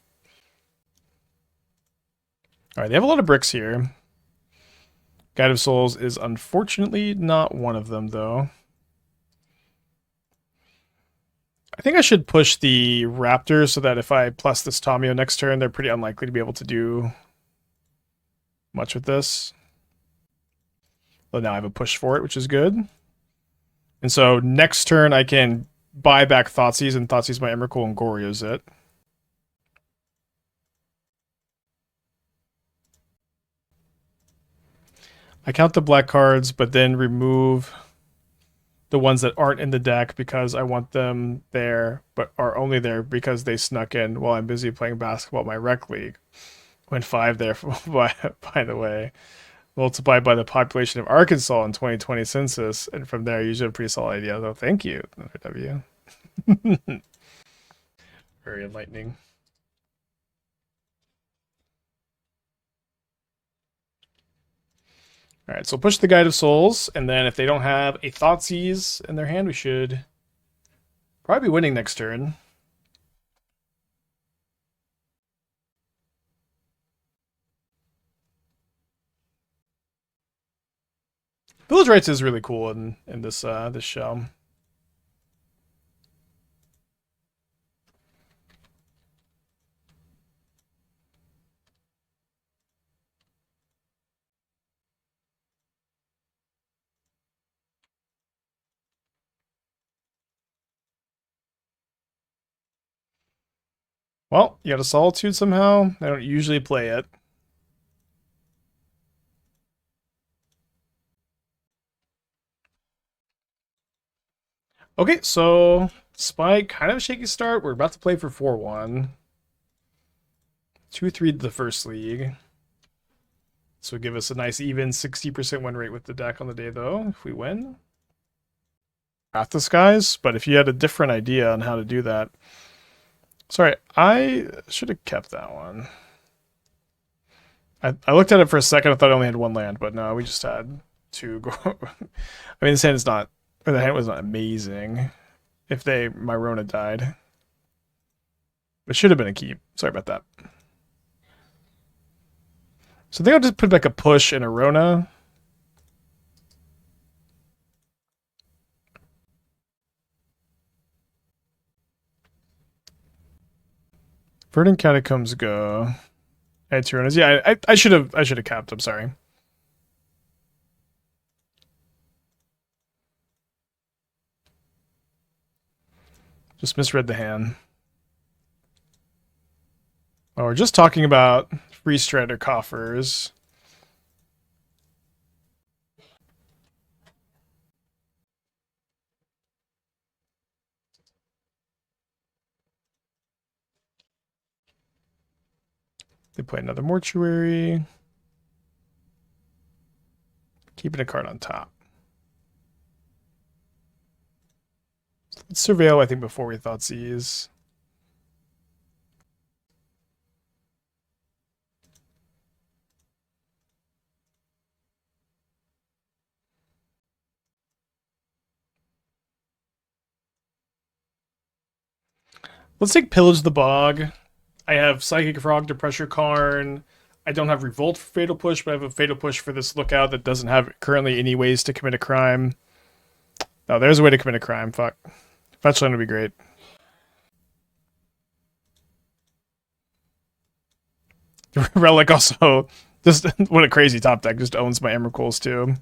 All right, they have a lot of bricks here. Guide of Souls is unfortunately not one of them, though. I think I should push the Raptor so that if I plus this Tamiyo next turn, they're pretty unlikely to be able to do much with this. But now I have a push for it, which is good. And so next turn I can buy back Thoughtseize and Thoughtseize my Emrakul and Goryos it. I count the black cards, but then remove the ones that aren't in the deck because I want them there, but are only there because they snuck in while I'm busy playing basketball at my rec league. Went 5 there, by the way. Multiplied by the population of Arkansas in 2020 census, and from there, usually a pretty solid idea. So thank you, W. Very enlightening. All right, so push the Guide of Souls, and then if they don't have a Thoughtseize in their hand, we should probably be winning next turn. Village Rights is really cool in this this show. Well, you got a Solitude somehow. I don't usually play it. Okay, so Spike, kind of a shaky start. We're about to play for 4-1. 2-3 the first league. So give us a nice even 60% win rate with the deck on the day, though, if we win. Wrath the Skies, but if you had a different idea on how to do that. Sorry, I should have kept that one. I looked at it for a second, I thought I only had 1 land, but no, we just had 2. I mean, this hand is not, or the hand was not amazing if my Rona died. It should have been a keep. Sorry about that. So I think I'll just put back a push and a Rona. Verdant Catacombs go. I had 2 Ronas. Yeah, I should have capped. I'm sorry. Just misread the hand. Oh, we're just talking about free Strider coffers. They play another Mortuary. Keeping a card on top. Let's Surveil, I think, before we Thoughtseize. Let's take Pillage the Bog. I have Psychic Frog to Pressure Karn. I don't have Revolt for Fatal Push, but I have a Fatal Push for this Lookout that doesn't have currently any ways to commit a crime. No, there's a way to commit a crime. Fuck. Fetchland would be great. Relic also, just what a crazy top deck, just owns my Emrakuls too.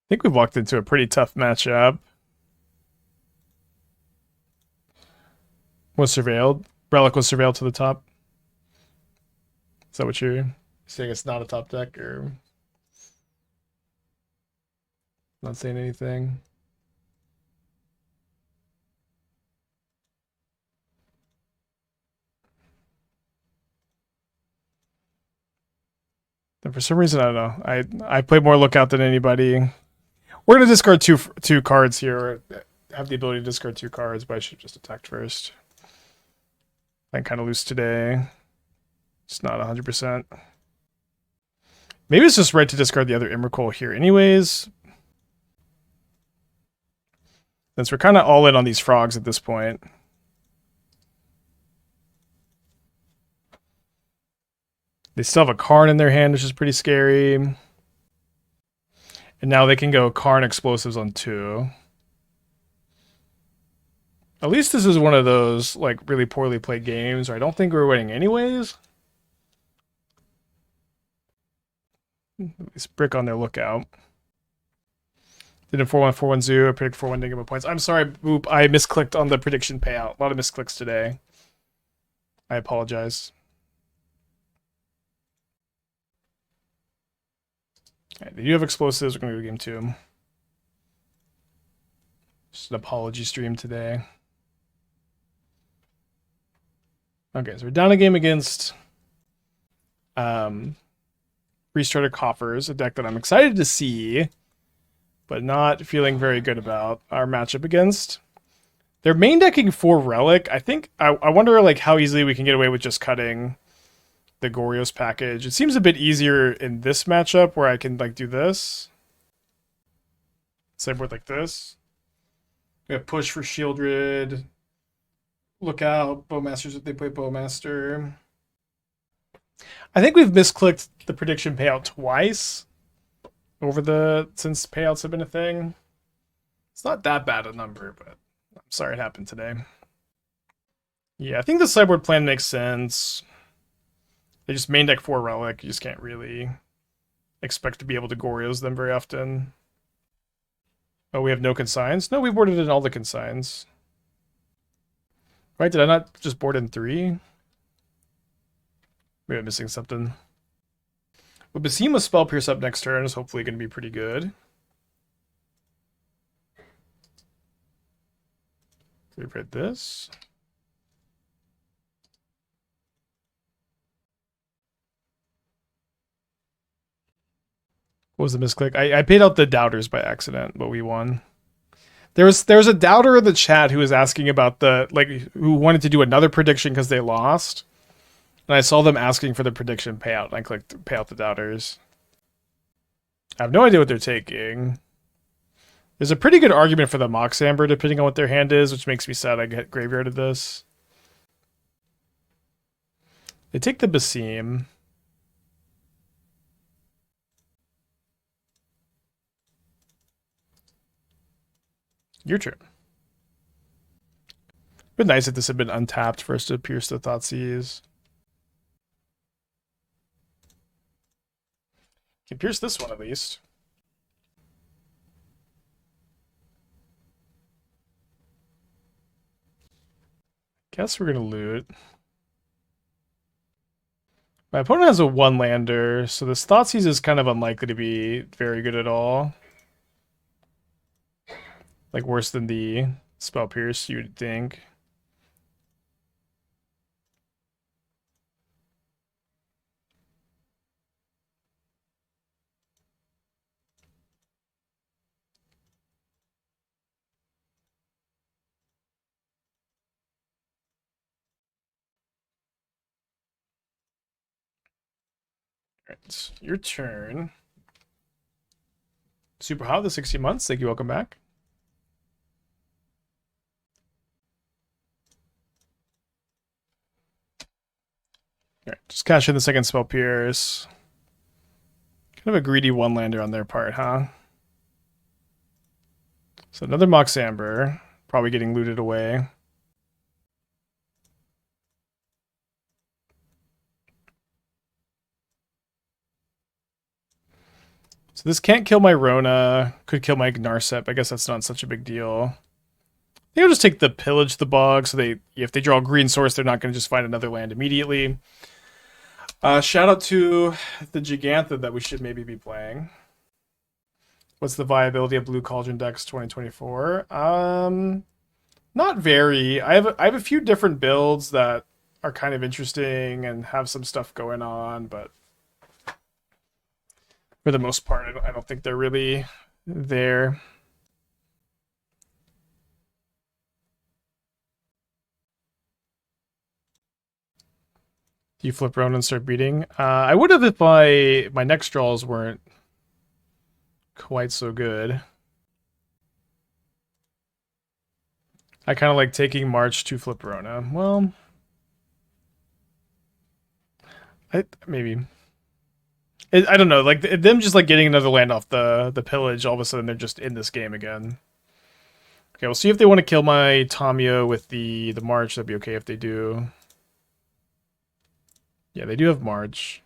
I think we've walked into a pretty tough matchup. Was surveilled. Relic was surveilled to the top. Is that what you're saying? It's not a top deck, or not saying anything? And for some reason, I don't know. I play more Lookout than anybody. We're gonna discard two cards here. Have the ability to discard 2 cards, but I should have just attacked first. I'm kind of loose today. It's not 100%. Maybe it's just right to discard the other Emrakul here anyways. Since we're kind of all in on these frogs at this point. They still have a Karn in their hand, which is pretty scary. And now they can go Karn Explosives on 2. At least this is one of those like really poorly played games where I don't think we're winning anyways. At least Brick on their Lookout. Did a 4-1-4-1 zoo. I predicted 4-1, didn't get my points. I'm sorry, Boop. I misclicked on the prediction payout. A lot of misclicks today. I apologize. Right, they do have explosives. We're going to go game 2. Just an apology stream today. Okay, so we're down a game against Restarter Coffers, a deck that I'm excited to see, but not feeling very good about our matchup against. They're main decking 4 Relic. I think I wonder like how easily we can get away with just cutting the Goryo's package. It seems a bit easier in this matchup where I can like do this. Sideboard like this. We have push for Shieldred. Lookout, Bowmasters if they play Bowmaster. I think we've misclicked the prediction payout twice since payouts have been a thing. It's not that bad a number, but I'm sorry it happened today. Yeah, I think the sideboard plan makes sense. They just main deck 4 Relic. You just can't really expect to be able to Goryos them very often. Oh, we have no consigns? No, we boarded in all the consigns. Right, did I not just board in 3? Maybe I'm missing something. But Basim with Spell Pierce up next turn is hopefully going to be pretty good. So we've read this. What was the misclick? I paid out the doubters by accident, but we won. There was a doubter in the chat who was asking about who wanted to do another prediction because they lost. And I saw them asking for the prediction payout, and I clicked pay out the doubters. I have no idea what they're taking. There's a pretty good argument for the Mox Amber depending on what their hand is, which makes me sad I get graveyarded this. They take the Basim. Your turn. Been nice if this had been untapped for us to pierce the Thoughtseize. Can pierce this one at least. Guess we're gonna loot. My opponent has a 1-lander, so this Thoughtseize is kind of unlikely to be very good at all. Like, worse than the Spell Pierce, you would think. Alright, your turn. Super hot, the 60 months. Thank you, welcome back. Alright, just cash in the second Spell Pierce. Kind of a greedy 1-lander on their part, huh? So another Mox Amber, probably getting looted away. So this can't kill my Rona, could kill my Narset, but I guess that's not such a big deal. I think I'll just take the Pillage the Bog, so if they draw a green source, they're not going to just find another land immediately. Shout out to the Gigantha that we should maybe be playing. What's the viability of Blue Cauldron decks 2024? Not very. I have a few different builds that are kind of interesting and have some stuff going on, but for the most part, I don't think they're really there. Do you flip Rona and start beating? I would have if my next draws weren't quite so good. I kind of like taking March to flip Rona. Well, maybe. I don't know. Like them just like getting another land off the pillage, all of a sudden they're just in this game again. Okay, we'll see if they want to kill my Tamiyo with the March. That'd be okay if they do. Yeah, they do have March.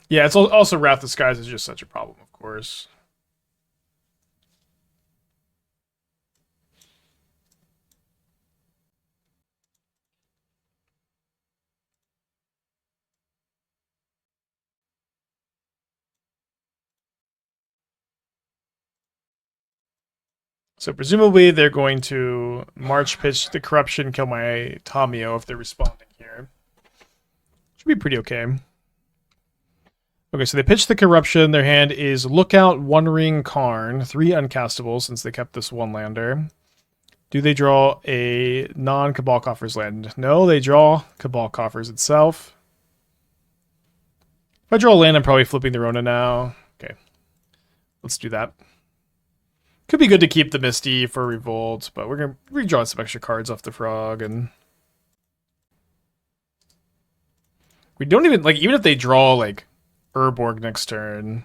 Yeah, it's also Wrath of Skies is just such a problem, of course. So presumably they're going to March pitch the Corruption, kill my Tamiyo if they're responding here. Should be pretty okay. Okay, so they pitch the Corruption. Their hand is Lookout, One Ring, Karn, 3 uncastables since they kept this 1-lander. Do they draw a non-Cabal Coffers land? No, they draw Cabal Coffers itself. If I draw a land, I'm probably flipping the Rona now. Okay, let's do that. Could be good to keep the Misty for Revolt, but we're going to redraw some extra cards off the Frog. And we don't even, like, even if they draw, like, Urborg next turn,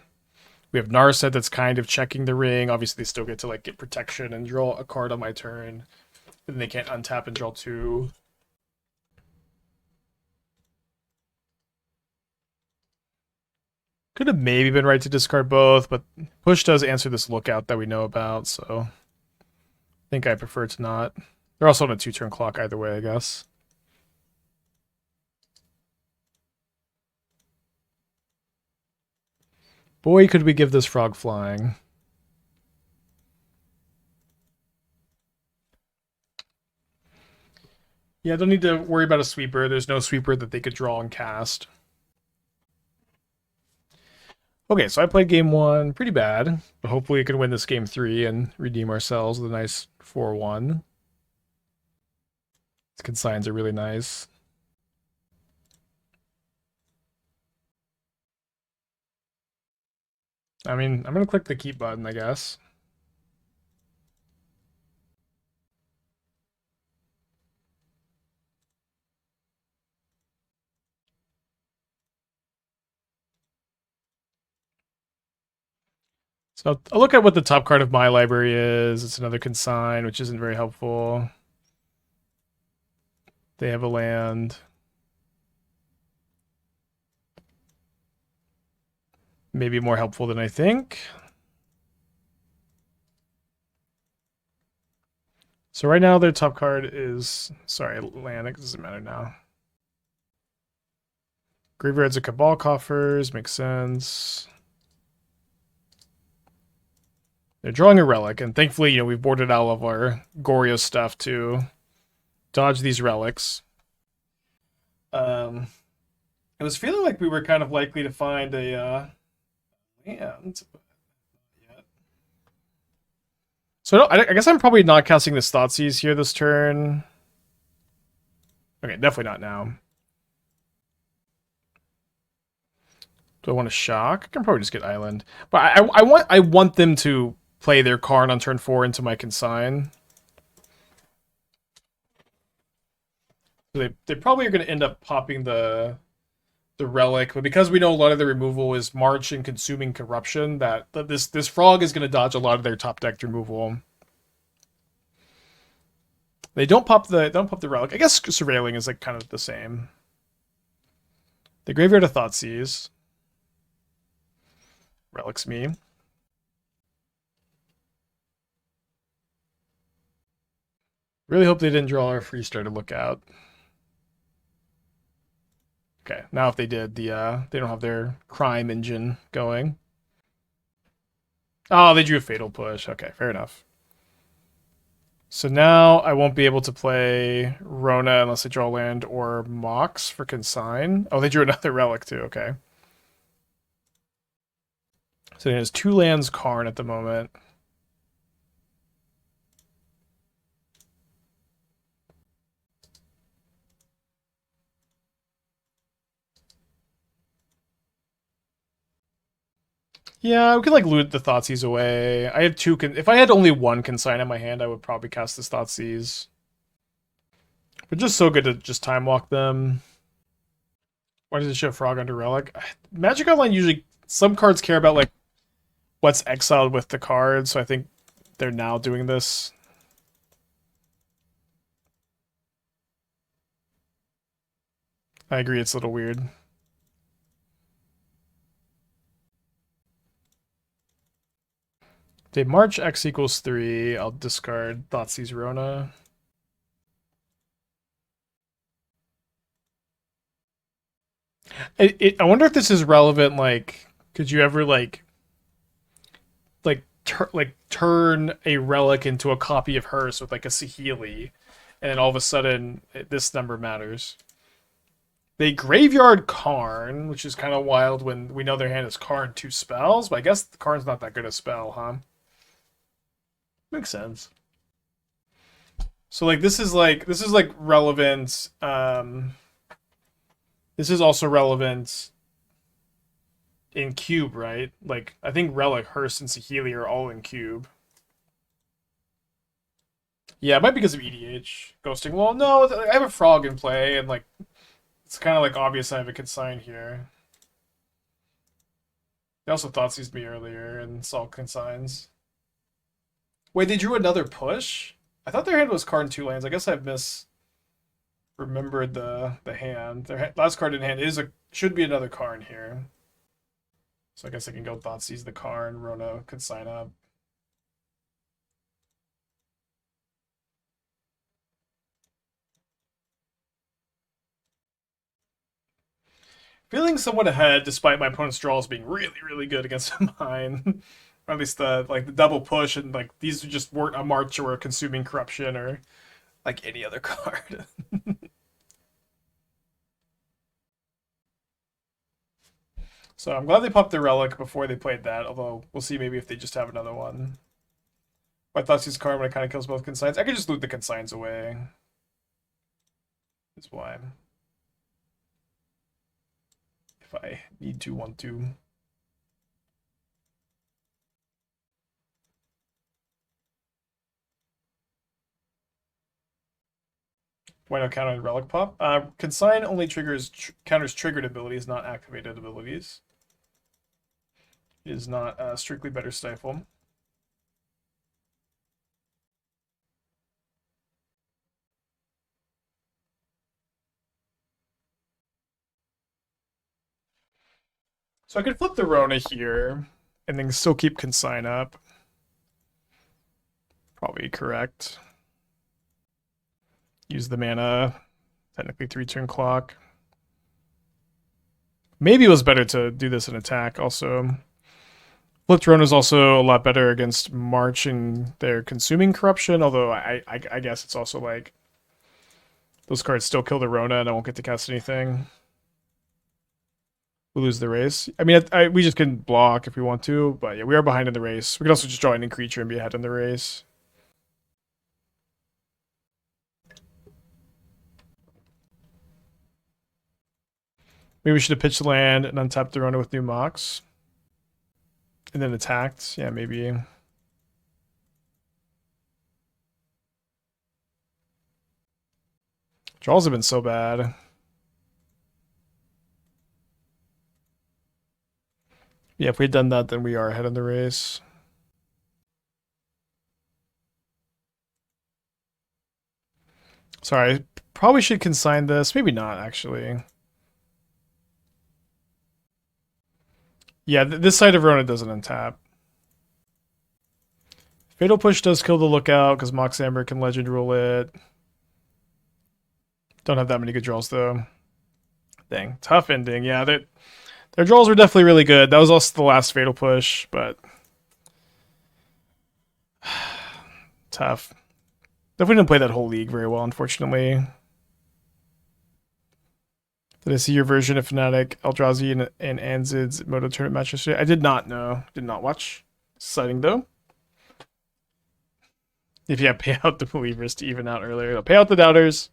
we have Narset that's kind of checking the ring. Obviously, they still get to, like, get protection and draw a card on my turn. And they can't untap and draw 2. Could have maybe been right to discard both, but Push does answer this Lookout that we know about, so I think I prefer to not. They're also on a 2-turn clock either way, I guess. Boy, could we give this Frog flying. Yeah, don't need to worry about a sweeper. There's no sweeper that they could draw and cast. Okay, so I played game 1 pretty bad, but hopefully we can win this game 3 and redeem ourselves with a nice 4-1. These consigns are really nice. I mean, I'm going to click the keep button, I guess. So I'll look at what the top card of my library is. It's another Consign, which isn't very helpful. They have a land. Maybe more helpful than I think. So right now their top card is, sorry, land, it doesn't matter now. Graveyards of Cabal Coffers, makes sense. They're drawing a relic, and thankfully, you know, we've boarded out all of our Goryo stuff to dodge these relics. I was feeling like we were kind of likely to find a land. So I guess I'm probably not casting this Thoughtseize here this turn. Okay, definitely not now. Do I want to shock? I can probably just get Island. But I want them to play their card on turn 4 into my Consign. They probably are going to end up popping the relic, but because we know a lot of the removal is March and Consuming Corruption, that this frog is going to dodge a lot of their top decked removal. They don't pop the relic. I guess Surveilling is like kind of the same. The Graveyard of Thoughtseize. Relics me. Really hope they didn't draw our free star to look out. Okay, now if they did, they don't have their crime engine going. Oh, they drew a Fatal Push. Okay, fair enough. So now I won't be able to play Rona unless I draw land or Mox for Consign. Oh, they drew another relic too. Okay. So he has 2 lands Karn at the moment. Yeah, we could like loot the Thoughtseize away. I have 2. If I had only 1 Consign in my hand, I would probably cast this Thoughtseize. But just so good to just time walk them. Why does it show Frog under Relic? Magic Online usually, some cards care about like what's exiled with the card, so I think they're now doing this. I agree, it's a little weird. They march X equals 3. I'll discard Thoughtseize Rona. I wonder if this is relevant. Like, could you ever turn a relic into a copy of hers with like a Sahili, and then all of a sudden this number matters? They graveyard Karn, which is kind of wild when we know their hand is Karn 2 spells, but I guess Karn's not that good a spell, huh? Makes sense. So like this is like relevant. This is also relevant in Cube, right? Like I think Relic, Hearst, and Sahili are all in Cube. Yeah, it might be because of EDH ghosting. Well, no, I have a frog in play, and like it's kind of like obvious I have a Consign here. They also Thoughtseized me earlier and saw Consigns. Wait, they drew another push? I thought their hand was Karn 2 lands. I guess I've misremembered the hand. Their last card in hand should be another Karn here. So I guess I can go Thoughtseize the Karn, Rona could sign up. Feeling somewhat ahead, despite my opponent's draws being really, really good against mine. Or at least the double push, and like these just weren't a March or a Consuming Corruption or like any other card. So I'm glad they popped the Relic before they played that, although we'll see maybe if they just have another one. I thought his card when it kind of kills both Consigns. I could just loot the Consigns away. Is why. If I need to, want to. Why not counter Relic Pop? Consign only counters triggered abilities, not activated abilities. It is not strictly better Stifle. So I could flip the Rona here and then still keep Consign up. Probably correct. Use the mana, technically 3-turn clock. Maybe it was better to do this in attack also. Flipped Rona is also a lot better against March and their Consuming Corruption, although I guess it's also like those cards still kill the Rona and I won't get to cast anything. We'll lose the race. I mean, we just can block if we want to, but yeah, we are behind in the race. We can also just draw any creature and be ahead in the race. Maybe we should have pitched land and untapped the Rona with new Mox. And then attacked. Yeah, maybe. Draws have been so bad. Yeah, if we had done that, then we are ahead in the race. Sorry, I probably should consign this. Maybe not, actually. Yeah, this side of Rona doesn't untap. Fatal Push does kill the Lookout because Mox Amber can Legend Rule it. Don't have that many good draws, though. Dang, tough ending. Yeah, their draws were definitely really good. That was also the last Fatal Push, but tough. Definitely didn't play that whole league very well, unfortunately. Did I see your version of Fnatic, Eldrazi, and Anzid's Moto tournament match yesterday? I did not know. Did not watch. Exciting, though. If you pay out the believers to even out earlier. They'll pay out the doubters.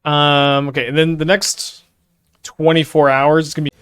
Okay, and then the next 24 hours is going to be